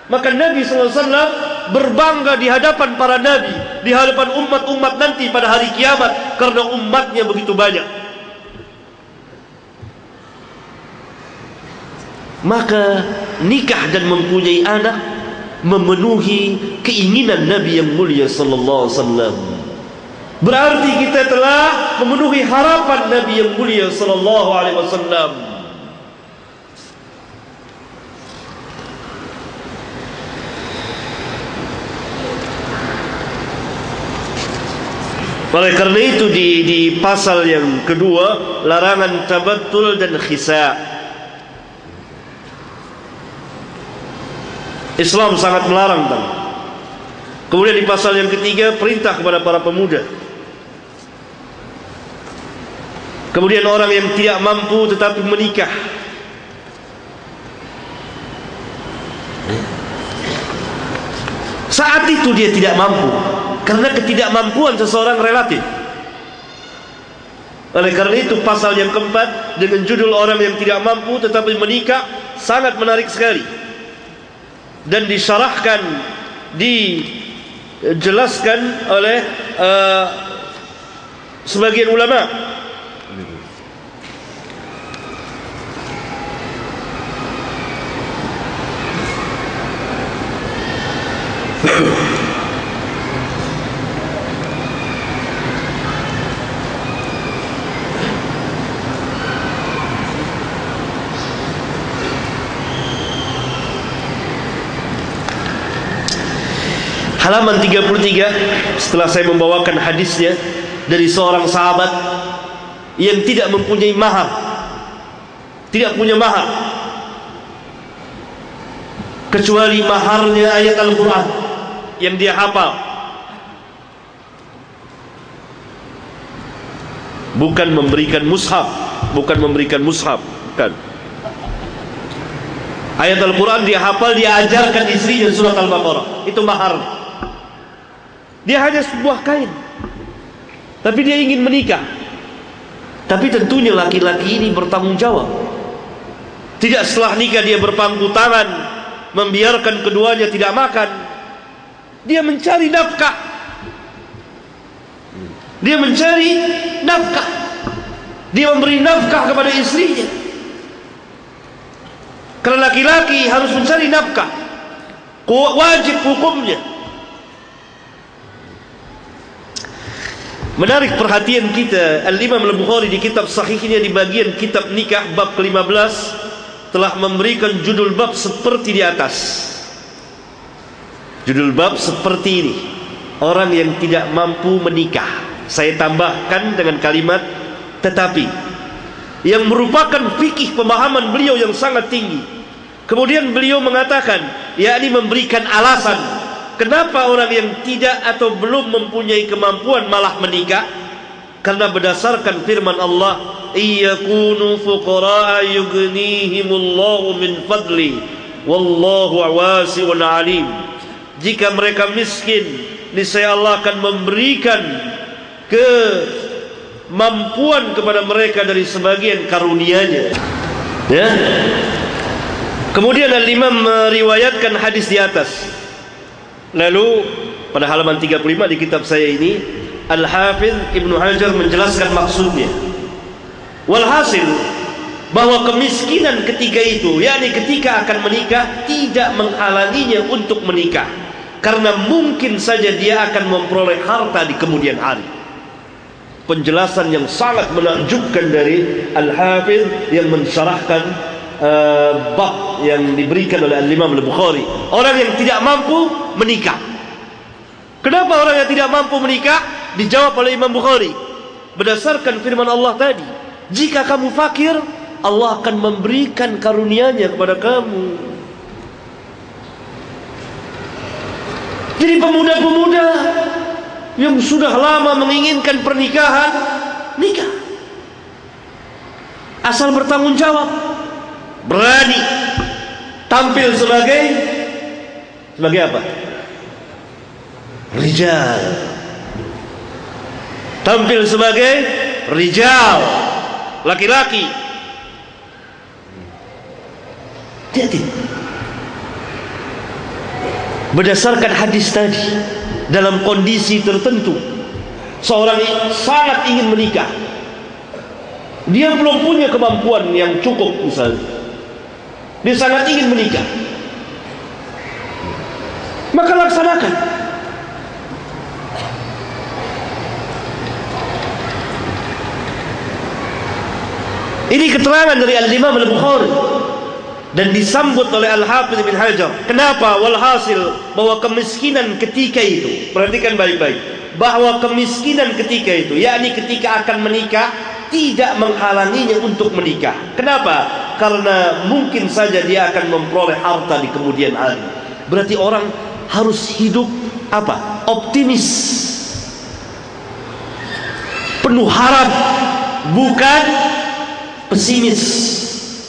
Maka Nabi SAW berbangga di hadapan para nabi, di hadapan umat-umat nanti pada hari kiamat, karena umatnya begitu banyak. Maka nikah dan mempunyai anak memenuhi keinginan Nabi yang mulia sallallahu alaihi wasallam. Berarti kita telah memenuhi harapan Nabi yang mulia sallallahu alaihi wasallam. Oleh karena itu di pasal yang kedua, larangan tabattul dan khisa'. Islam sangat melarang. Kemudian di pasal yang ketiga, perintah kepada para pemuda. Kemudian orang yang tidak mampu tetapi menikah. Saat itu dia tidak mampu, karena ketidakmampuan seseorang relatif. Oleh karena itu pasal yang keempat dengan judul orang yang tidak mampu tetapi menikah sangat menarik sekali, dan disyarahkan, dijelaskan oleh sebagian ulama. Halaman 33, setelah saya membawakan hadisnya dari seorang sahabat yang tidak mempunyai mahar, tidak punya mahar kecuali maharnya ayat Al-Quran yang dia hafal. Bukan memberikan mushaf, bukan memberikan mushaf, bukan. Ayat Al-Quran dia hafal, dia ajarkan istrinya surat Al-Baqarah, itu mahar. Dia hanya sebuah kain, tapi dia ingin menikah. Tapi tentunya laki-laki ini bertanggung jawab. Tidak setelah nikah dia berpangku tangan, membiarkan keduanya tidak makan. Dia mencari nafkah. Dia mencari nafkah. Dia memberi nafkah kepada istrinya. Karena laki-laki harus mencari nafkah, wajib hukumnya. Menarik perhatian kita, Al-Imam Al-Bukhari di kitab sahihnya di bagian kitab nikah bab ke-15 telah memberikan judul bab seperti di atas. Judul bab seperti ini, orang yang tidak mampu menikah. Saya tambahkan dengan kalimat tetapi, yang merupakan fikih pemahaman beliau yang sangat tinggi. Kemudian beliau mengatakan, yakni memberikan alasan kenapa orang yang tidak atau belum mempunyai kemampuan malah menikah. Karena berdasarkan firman Allah, iyakunu fuqara'a yughnihimullahu min fadli wallahu wasi'un alim. Jika mereka miskin, niscaya Allah akan memberikan kemampuan kepada mereka dari sebagian karunia-Nya. Ya. Kemudian Al-Imam meriwayatkan hadis di atas. Lalu pada halaman 35 di kitab saya ini, Al-Hafidh Ibnu Hajar menjelaskan maksudnya. Walhasil bahwa kemiskinan ketiga itu, yakni ketika akan menikah, tidak menghalanginya untuk menikah, karena mungkin saja dia akan memperoleh harta di kemudian hari. Penjelasan yang sangat menakjubkan dari Al-Hafidh yang mensyarahkan bab yang diberikan oleh Al-Imam Al-Bukhari. Orang yang tidak mampu menikah. Kenapa orang yang tidak mampu menikah? Dijawab oleh Imam Bukhari berdasarkan firman Allah tadi, jika kamu fakir, Allah akan memberikan karunia-Nya kepada kamu. Jadi pemuda-pemuda yang sudah lama menginginkan pernikahan, nikah. Asal bertanggung jawab, berani tampil sebagai apa? Rijal. Tampil sebagai rijal, laki-laki. Hati-hati. Berdasarkan hadis tadi, dalam kondisi tertentu, seorang sangat ingin menikah, dia belum punya kemampuan yang cukup, misalnya dia sangat ingin menikah, maka laksanakan. Ini keterangan dari Al-Imam Al-Bukhari dan disambut oleh Al-Hafidh Ibnu Hajar. Kenapa? Walhasil bahwa kemiskinan ketika itu, perhatikan baik-baik, bahwa kemiskinan ketika itu, yakni ketika akan menikah, tidak menghalanginya untuk menikah. Kenapa? Karena mungkin saja dia akan memperoleh harta di kemudian hari. Berarti orang harus hidup apa? Optimis, penuh harap, bukan pesimis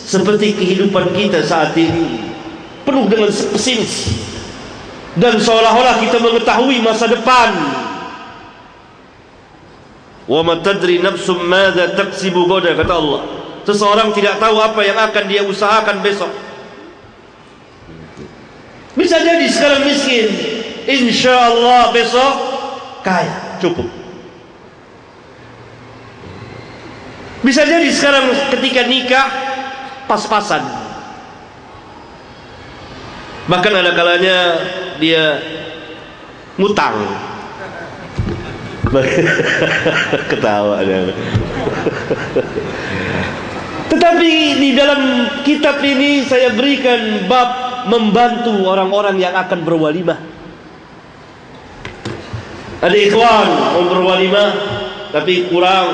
seperti kehidupan kita saat ini, penuh dengan pesimis, dan seolah-olah kita mengetahui masa depan. Wa ma tadri nafsum madza taksibu ghadan, kata Allah. Seseorang tidak tahu apa yang akan dia usahakan besok. Bisa jadi sekarang miskin, insyaallah besok kaya, cukup. Bisa jadi sekarang ketika nikah pas-pasan, bahkan ada kalanya dia ngutang. Ketawa dia. Tetapi di dalam kitab ini saya berikan bab membantu orang-orang yang akan berwalimah. Ada ikhwan mau berwalimah tapi kurang,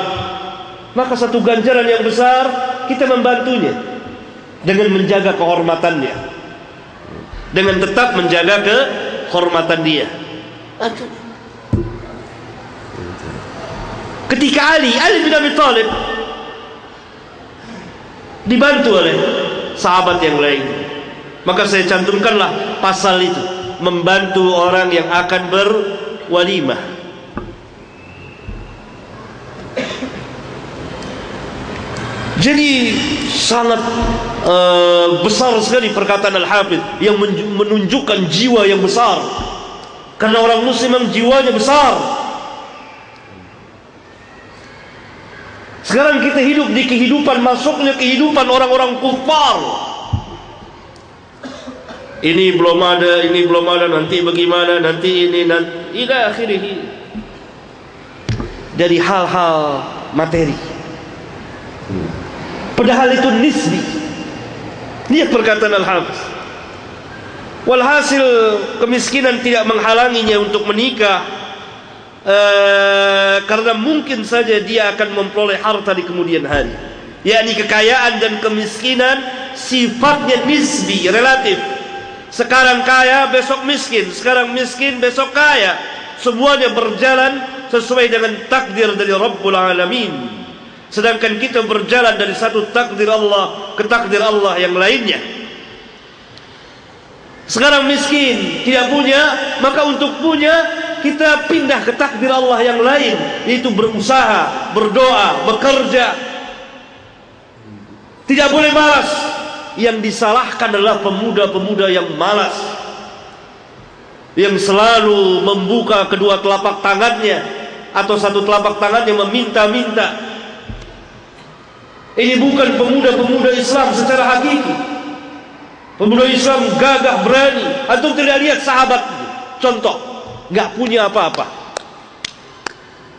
maka satu ganjaran yang besar kita membantunya dengan menjaga kehormatannya, dengan tetap menjaga kehormatan dia. Ketika Ali bin Abi Thalib dibantu oleh sahabat yang lain, maka saya cantumkanlah pasal itu, membantu orang yang akan berwalimah. Jadi sangat besar sekali perkataan Al-Hafidh yang menunjukkan jiwa yang besar, karena orang muslim memang jiwanya besar. Sekarang kita hidup di kehidupan, masuknya kehidupan orang-orang kufar. Ini belum ada, nanti bagaimana, nanti ini, nanti ila akhirih. Dari hal-hal materi, padahal itu nisbi. Lihat perkataan Al-Hafiz. Walhasil kemiskinan tidak menghalanginya untuk menikah, karena mungkin saja dia akan memperoleh harta di kemudian hari. Yakni kekayaan dan kemiskinan sifatnya nisbi, relatif. Sekarang kaya, besok miskin. Sekarang miskin, besok kaya. Semuanya berjalan sesuai dengan takdir dari Rabbul Alamin. Sedangkan kita berjalan dari satu takdir Allah ke takdir Allah yang lainnya. Sekarang miskin, tidak punya, maka untuk punya kita pindah ke takdir Allah yang lain, yaitu berusaha, berdoa, bekerja. Tidak boleh malas. Yang disalahkan adalah pemuda-pemuda yang malas, yang selalu membuka kedua telapak tangannya atau satu telapak tangannya meminta-minta. Ini bukan pemuda-pemuda Islam secara hakiki. Pemuda Islam gagah berani. Antum tidak lihat sahabat contoh, nggak punya apa-apa,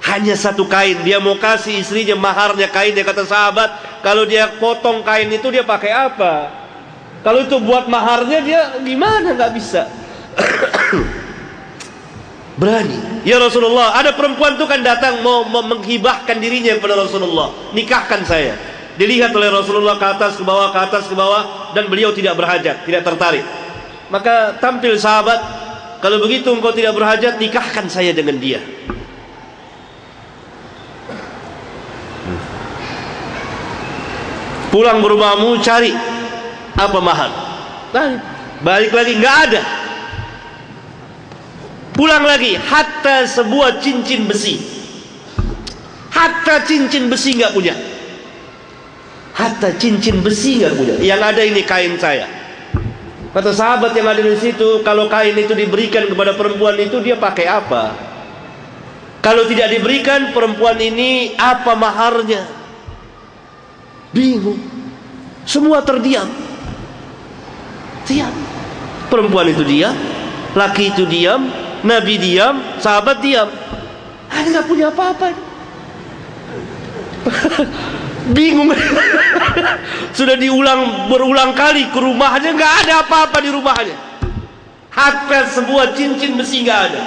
hanya satu kain. Dia mau kasih istrinya maharnya kain. Dia kata sahabat, kalau dia potong kain itu dia pakai apa? Kalau itu buat maharnya dia gimana? Nggak bisa. Berani. Ya Rasulullah, ada perempuan itu kan datang mau menghibahkan dirinya kepada Rasulullah, nikahkan saya. Dilihat oleh Rasulullah ke atas ke bawah, ke atas ke bawah, dan beliau tidak berhajat, tidak tertarik. Maka tampil sahabat, kalau begitu engkau tidak berhajat, nikahkan saya dengan dia. Pulang ke rumahmu, cari apa mahar. Balik lagi, nggak ada. Pulang lagi, hatta sebuah cincin besi, hatta cincin besi nggak punya. Hatta cincin besi nggak punya. Yang ada ini kain saya. Kata sahabat yang ada di situ, kalau kain itu diberikan kepada perempuan itu, dia pakai apa? Kalau tidak diberikan, perempuan ini apa maharnya? Bingung. Semua terdiam. Diam. Perempuan itu diam, laki itu diam, Nabi diam, sahabat diam. Dia nggak punya apa-apa. Bingung. Sudah berulang kali ke rumahnya, nggak ada apa-apa di rumahnya. Hatta sebuah cincin besi nggak ada.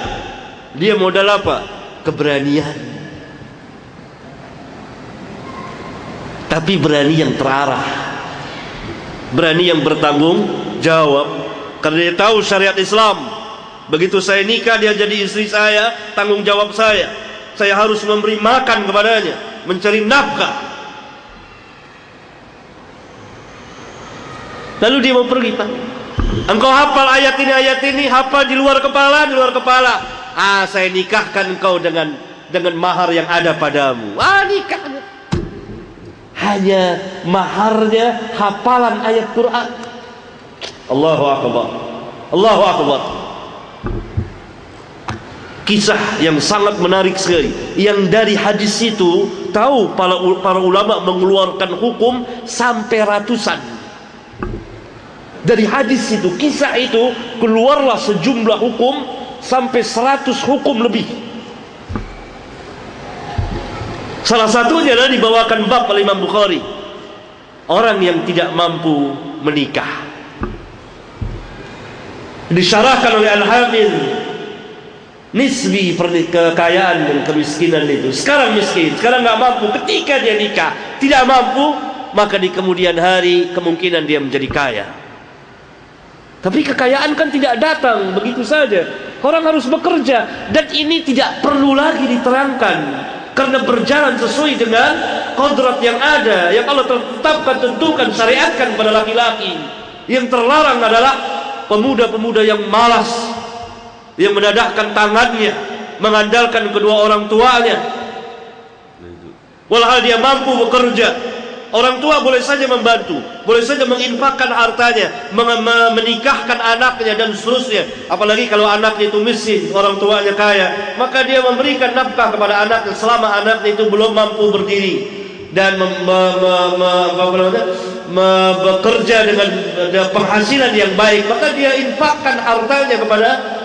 Dia modal apa? Keberanian. Tapi berani yang terarah, berani yang bertanggung jawab. Karena dia tahu syariat Islam. Begitu saya nikah, dia jadi istri saya, tanggung jawab saya. Saya harus memberi makan kepadanya, mencari nafkah. Lalu dia mau pergi, Pak. Engkau hafal ayat ini, hafal di luar kepala, di luar kepala. Saya nikahkan engkau dengan mahar yang ada padamu. Nikah. Hanya maharnya hafalan ayat Quran. Allahu Akbar. Allahu Akbar. Kisah yang sangat menarik sekali. Yang dari hadis itu tahu para ulama mengeluarkan hukum sampai ratusan. Dari hadis itu, kisah itu, keluarlah sejumlah hukum sampai 100 hukum lebih. Salah satunya adalah dibawakan bab oleh Imam Bukhari, orang yang tidak mampu menikah. Disyarahkan oleh Al-Hafiz, nisbi kekayaan dan kemiskinan itu. Sekarang miskin, sekarang nggak mampu. Ketika dia nikah, tidak mampu, maka di kemudian hari kemungkinan dia menjadi kaya. Tapi kekayaan kan tidak datang begitu saja. Orang harus bekerja, dan ini tidak perlu lagi diterangkan, karena berjalan sesuai dengan kodrat yang ada, yang Allah tetapkan, tentukan, syariatkan pada laki-laki. Yang terlarang adalah pemuda-pemuda yang malas, yang menadahkan tangannya, mengandalkan kedua orang tuanya. Walhal dia mampu bekerja, orang tua boleh saja membantu, boleh saja menginfakkan hartanya, menikahkan anaknya dan seterusnya. Apalagi kalau anaknya itu miskin, orang tuanya kaya, maka dia memberikan nafkah kepada anaknya selama anaknya itu belum mampu berdiri dan bekerja dengan penghasilan yang baik. Maka dia infakkan hartanya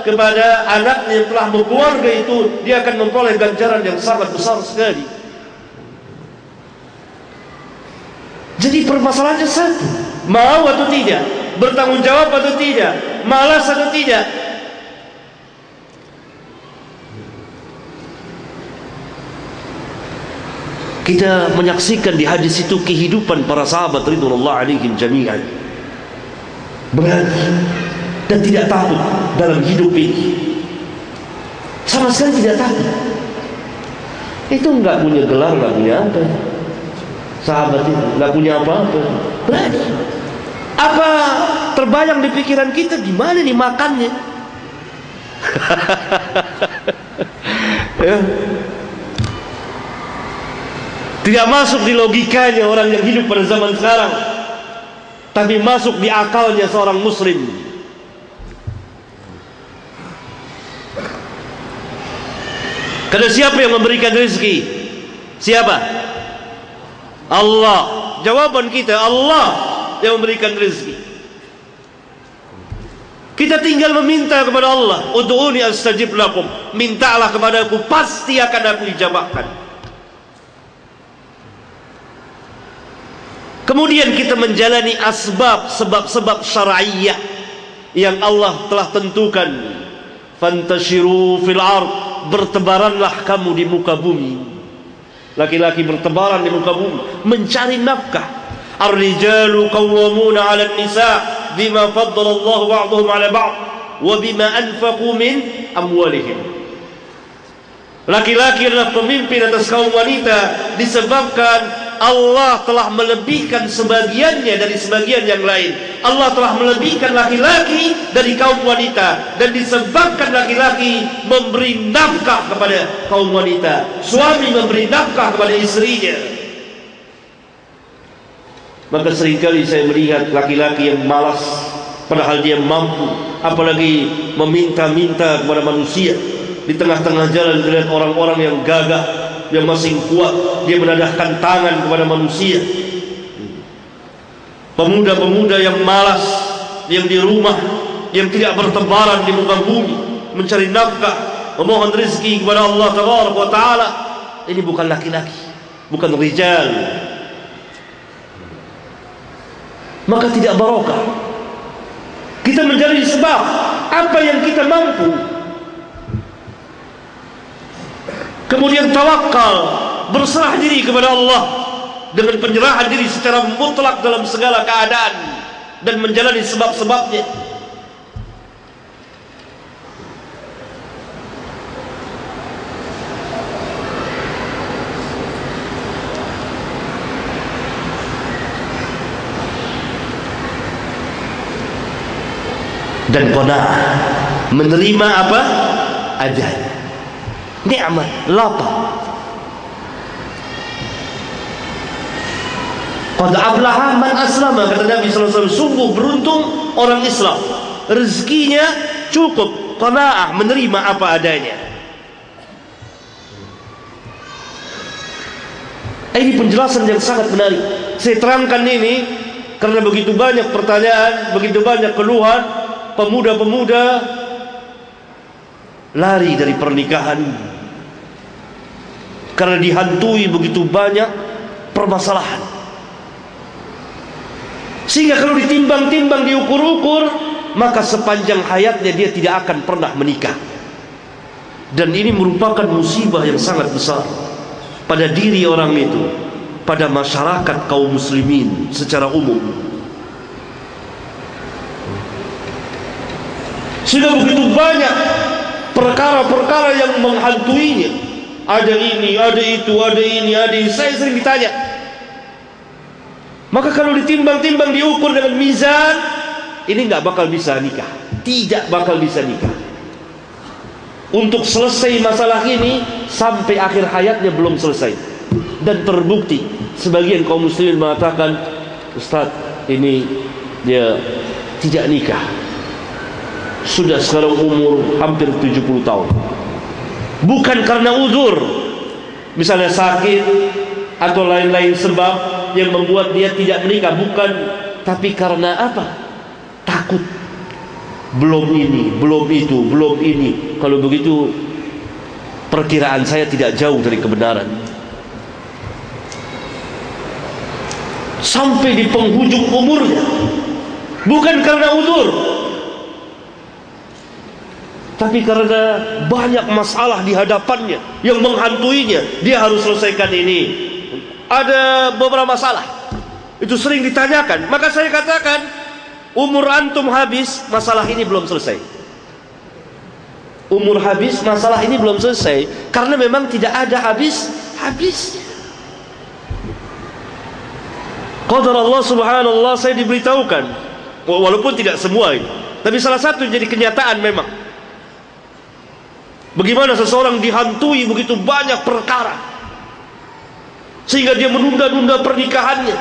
kepada anaknya yang telah berkeluarga itu, dia akan memperoleh ganjaran yang sangat besar sekali. Jadi permasalahannya satu, mau atau tidak, bertanggung jawab atau tidak, malas atau tidak. Kita menyaksikan di hadis itu kehidupan para sahabat ridwanullah alaihim jami'an. Berani dan tidak takut dalam hidup ini. Sama sekali tidak takut. Itu enggak punya gelar, enggak punya apa. Sahabat itu nggak punya apa-apa, berani. Apa terbayang di pikiran kita gimana nih makannya? Ya. Tidak masuk di logikanya orang yang hidup pada zaman sekarang, tapi masuk di akalnya seorang muslim. Karena siapa yang memberikan rezeki? Siapa? Allah. Jawaban kita, Allah yang memberikan rezeki. Kita tinggal meminta kepada Allah. Ud'uni astajib lakum. Mintalah kepadaku, pasti akan aku ijabahkan. Kemudian kita menjalani sebab-sebab syar'iyyah yang Allah telah tentukan. Fantashiru fil ard, bertebaranlah kamu di muka bumi. Laki-laki bertebaran di muka bumi mencari nafkah. Ar-rijalu qawwamuna 'ala an-nisa bima faddala Allah ba'dahum 'ala ba'd wa bima anfaqu min amwalihim. Laki-laki adalah pemimpin atas kaum wanita disebabkan Allah telah melebihkan sebagiannya dari sebagian yang lain. Allah telah melebihkan laki-laki dari kaum wanita, dan disebabkan laki-laki memberi nafkah kepada kaum wanita, suami memberi nafkah kepada istrinya. Maka seringkali saya melihat laki-laki yang malas padahal dia mampu, apalagi meminta-minta kepada manusia. Di tengah-tengah jalan melihat orang-orang yang gagah, yang masih kuat, dia menadahkan tangan kepada manusia. Pemuda-pemuda yang malas, yang di rumah, yang tidak bertebaran di muka bumi, mencari nafkah, memohon rezeki kepada Allah Tabaraka wa Ta'ala. Ini bukan laki-laki, bukan rijal. Maka tidak barokah. Kita mencari sebab apa yang kita mampu. Kemudian tawakal, berserah diri kepada Allah dengan penyerahan diri secara mutlak dalam segala keadaan dan menjalani sebab-sebabnya. Dan qanaah, menerima apa adanya. Nikmat, lapar. Qad aflaha man aslama, kata Nabi SAW. Sungguh beruntung orang Islam, rezekinya cukup, qanaah, menerima apa adanya. Ini penjelasan yang sangat menarik. Saya terangkan ini karena begitu banyak pertanyaan, begitu banyak keluhan. Pemuda-pemuda lari dari pernikahan karena dihantui begitu banyak permasalahan, sehingga kalau ditimbang-timbang, diukur-ukur, maka sepanjang hayatnya dia tidak akan pernah menikah. Dan ini merupakan musibah yang sangat besar pada diri orang itu, pada masyarakat kaum muslimin secara umum. Sehingga begitu banyak perkara-perkara yang menghantuinya. Ada ini, ada itu, ada ini, ada ini. Saya sering ditanya. Maka kalau ditimbang-timbang, diukur dengan mizan, ini nggak bakal bisa nikah. Tidak bakal bisa nikah. Untuk selesai masalah ini sampai akhir hayatnya belum selesai. Dan terbukti sebagian kaum muslimin mengatakan, Ustaz, ini dia tidak nikah. Sudah sekarang umur hampir 70 tahun. Bukan karena uzur, misalnya sakit atau lain-lain sebab yang membuat dia tidak menikah, bukan. Tapi karena apa? Takut. Belum ini, belum itu, belum ini. Kalau begitu, perkiraan saya tidak jauh dari kebenaran. Sampai di penghujung umurnya, bukan karena uzur, tapi karena banyak masalah di hadapannya yang menghantuinya. Dia harus selesaikan ini. Ada beberapa masalah, itu sering ditanyakan. Maka saya katakan, umur antum habis, masalah ini belum selesai. Umur habis, masalah ini belum selesai. Karena memang tidak ada habisnya. Qadar Allah subhanallah, saya diberitahukan, walaupun tidak semua ini, tapi salah satu jadi kenyataan memang. Bagaimana seseorang dihantui begitu banyak perkara, sehingga dia menunda-nunda pernikahannya.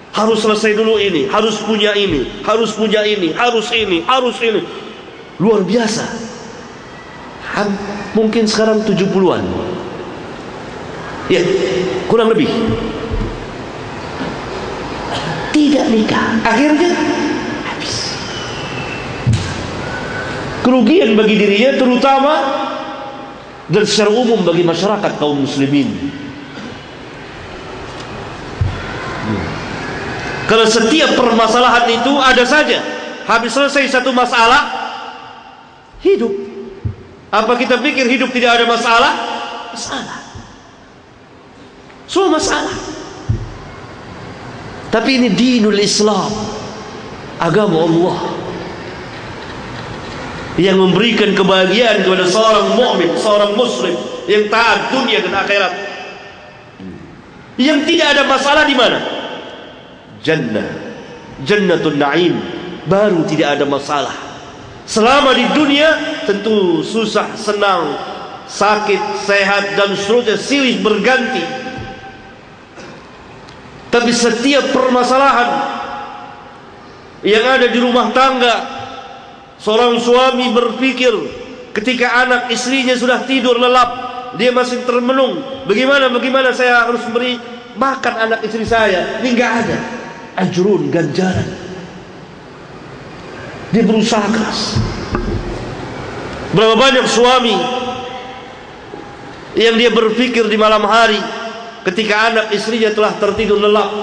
Harus selesai dulu ini, harus punya ini, harus punya ini, harus ini, harus ini. Luar biasa. Mungkin sekarang 70-an. Ya, kurang lebih. Tidak nikah, akhirnya habis. Kerugian bagi dirinya terutama, dan secara umum bagi masyarakat kaum muslimin. Kalau setiap permasalahan itu ada saja, habis selesai satu masalah, hidup. Apa kita pikir hidup tidak ada masalah? Masalah. Semua masalah. Tapi ini dinul Islam, agama Allah, yang memberikan kebahagiaan kepada seorang mukmin, seorang muslim yang taat dunia dan akhirat. Yang tidak ada masalah di mana? Jannah, Jannatul Naim, baru tidak ada masalah. Selama di dunia tentu susah, senang, sakit, sehat dan seterusnya silih berganti. Tapi setiap permasalahan yang ada di rumah tangga, seorang suami berpikir ketika anak istrinya sudah tidur lelap, dia masih termenung, bagaimana saya harus beri makan anak istri saya. Ini enggak ada ajrun, ganjaran. Dia berusaha keras. Berapa banyak suami yang dia berpikir di malam hari ketika anak istrinya telah tertidur lelap,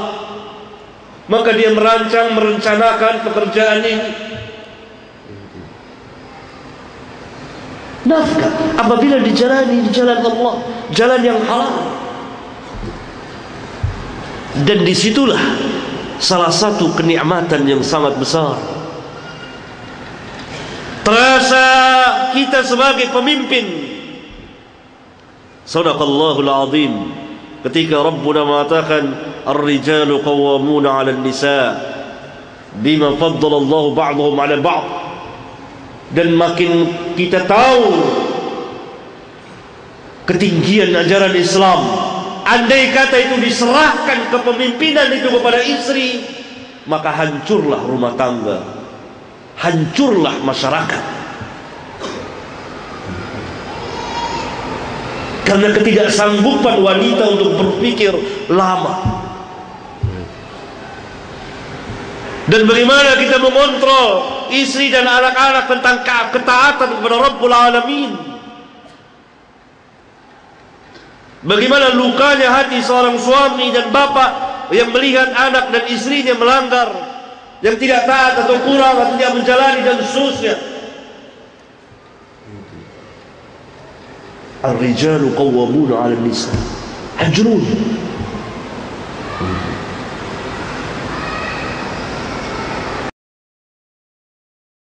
maka dia merencanakan pekerjaan ini. Nafkah apabila dijalani di jalan Allah, jalan yang halal. Dan disitulah salah satu kenikmatan yang sangat besar. Terasa kita sebagai pemimpin. Sadaqallahul azim, ketika Rabbuna mengatakan ar-rijalu qawwamuna 'alan nisa bima faddala Allah ba'dahum 'ala ba'd. Dan makin kita tahu ketinggian ajaran Islam, andai kata itu diserahkan kepemimpinan itu kepada istri, maka hancurlah rumah tangga, hancurlah masyarakat. Karena ketidaksanggupan wanita untuk berpikir lama. Dan bagaimana kita mengontrol istri dan anak-anak tentang ketaatan kepada Rabbul Alamin. Bagaimana lukanya hati seorang suami dan bapak yang melihat anak dan istrinya melanggar, yang tidak taat atau kurang atau tidak menjalani dan seterusnya. Ar-rijalu qawwamuna 'alan nisa, ajrun.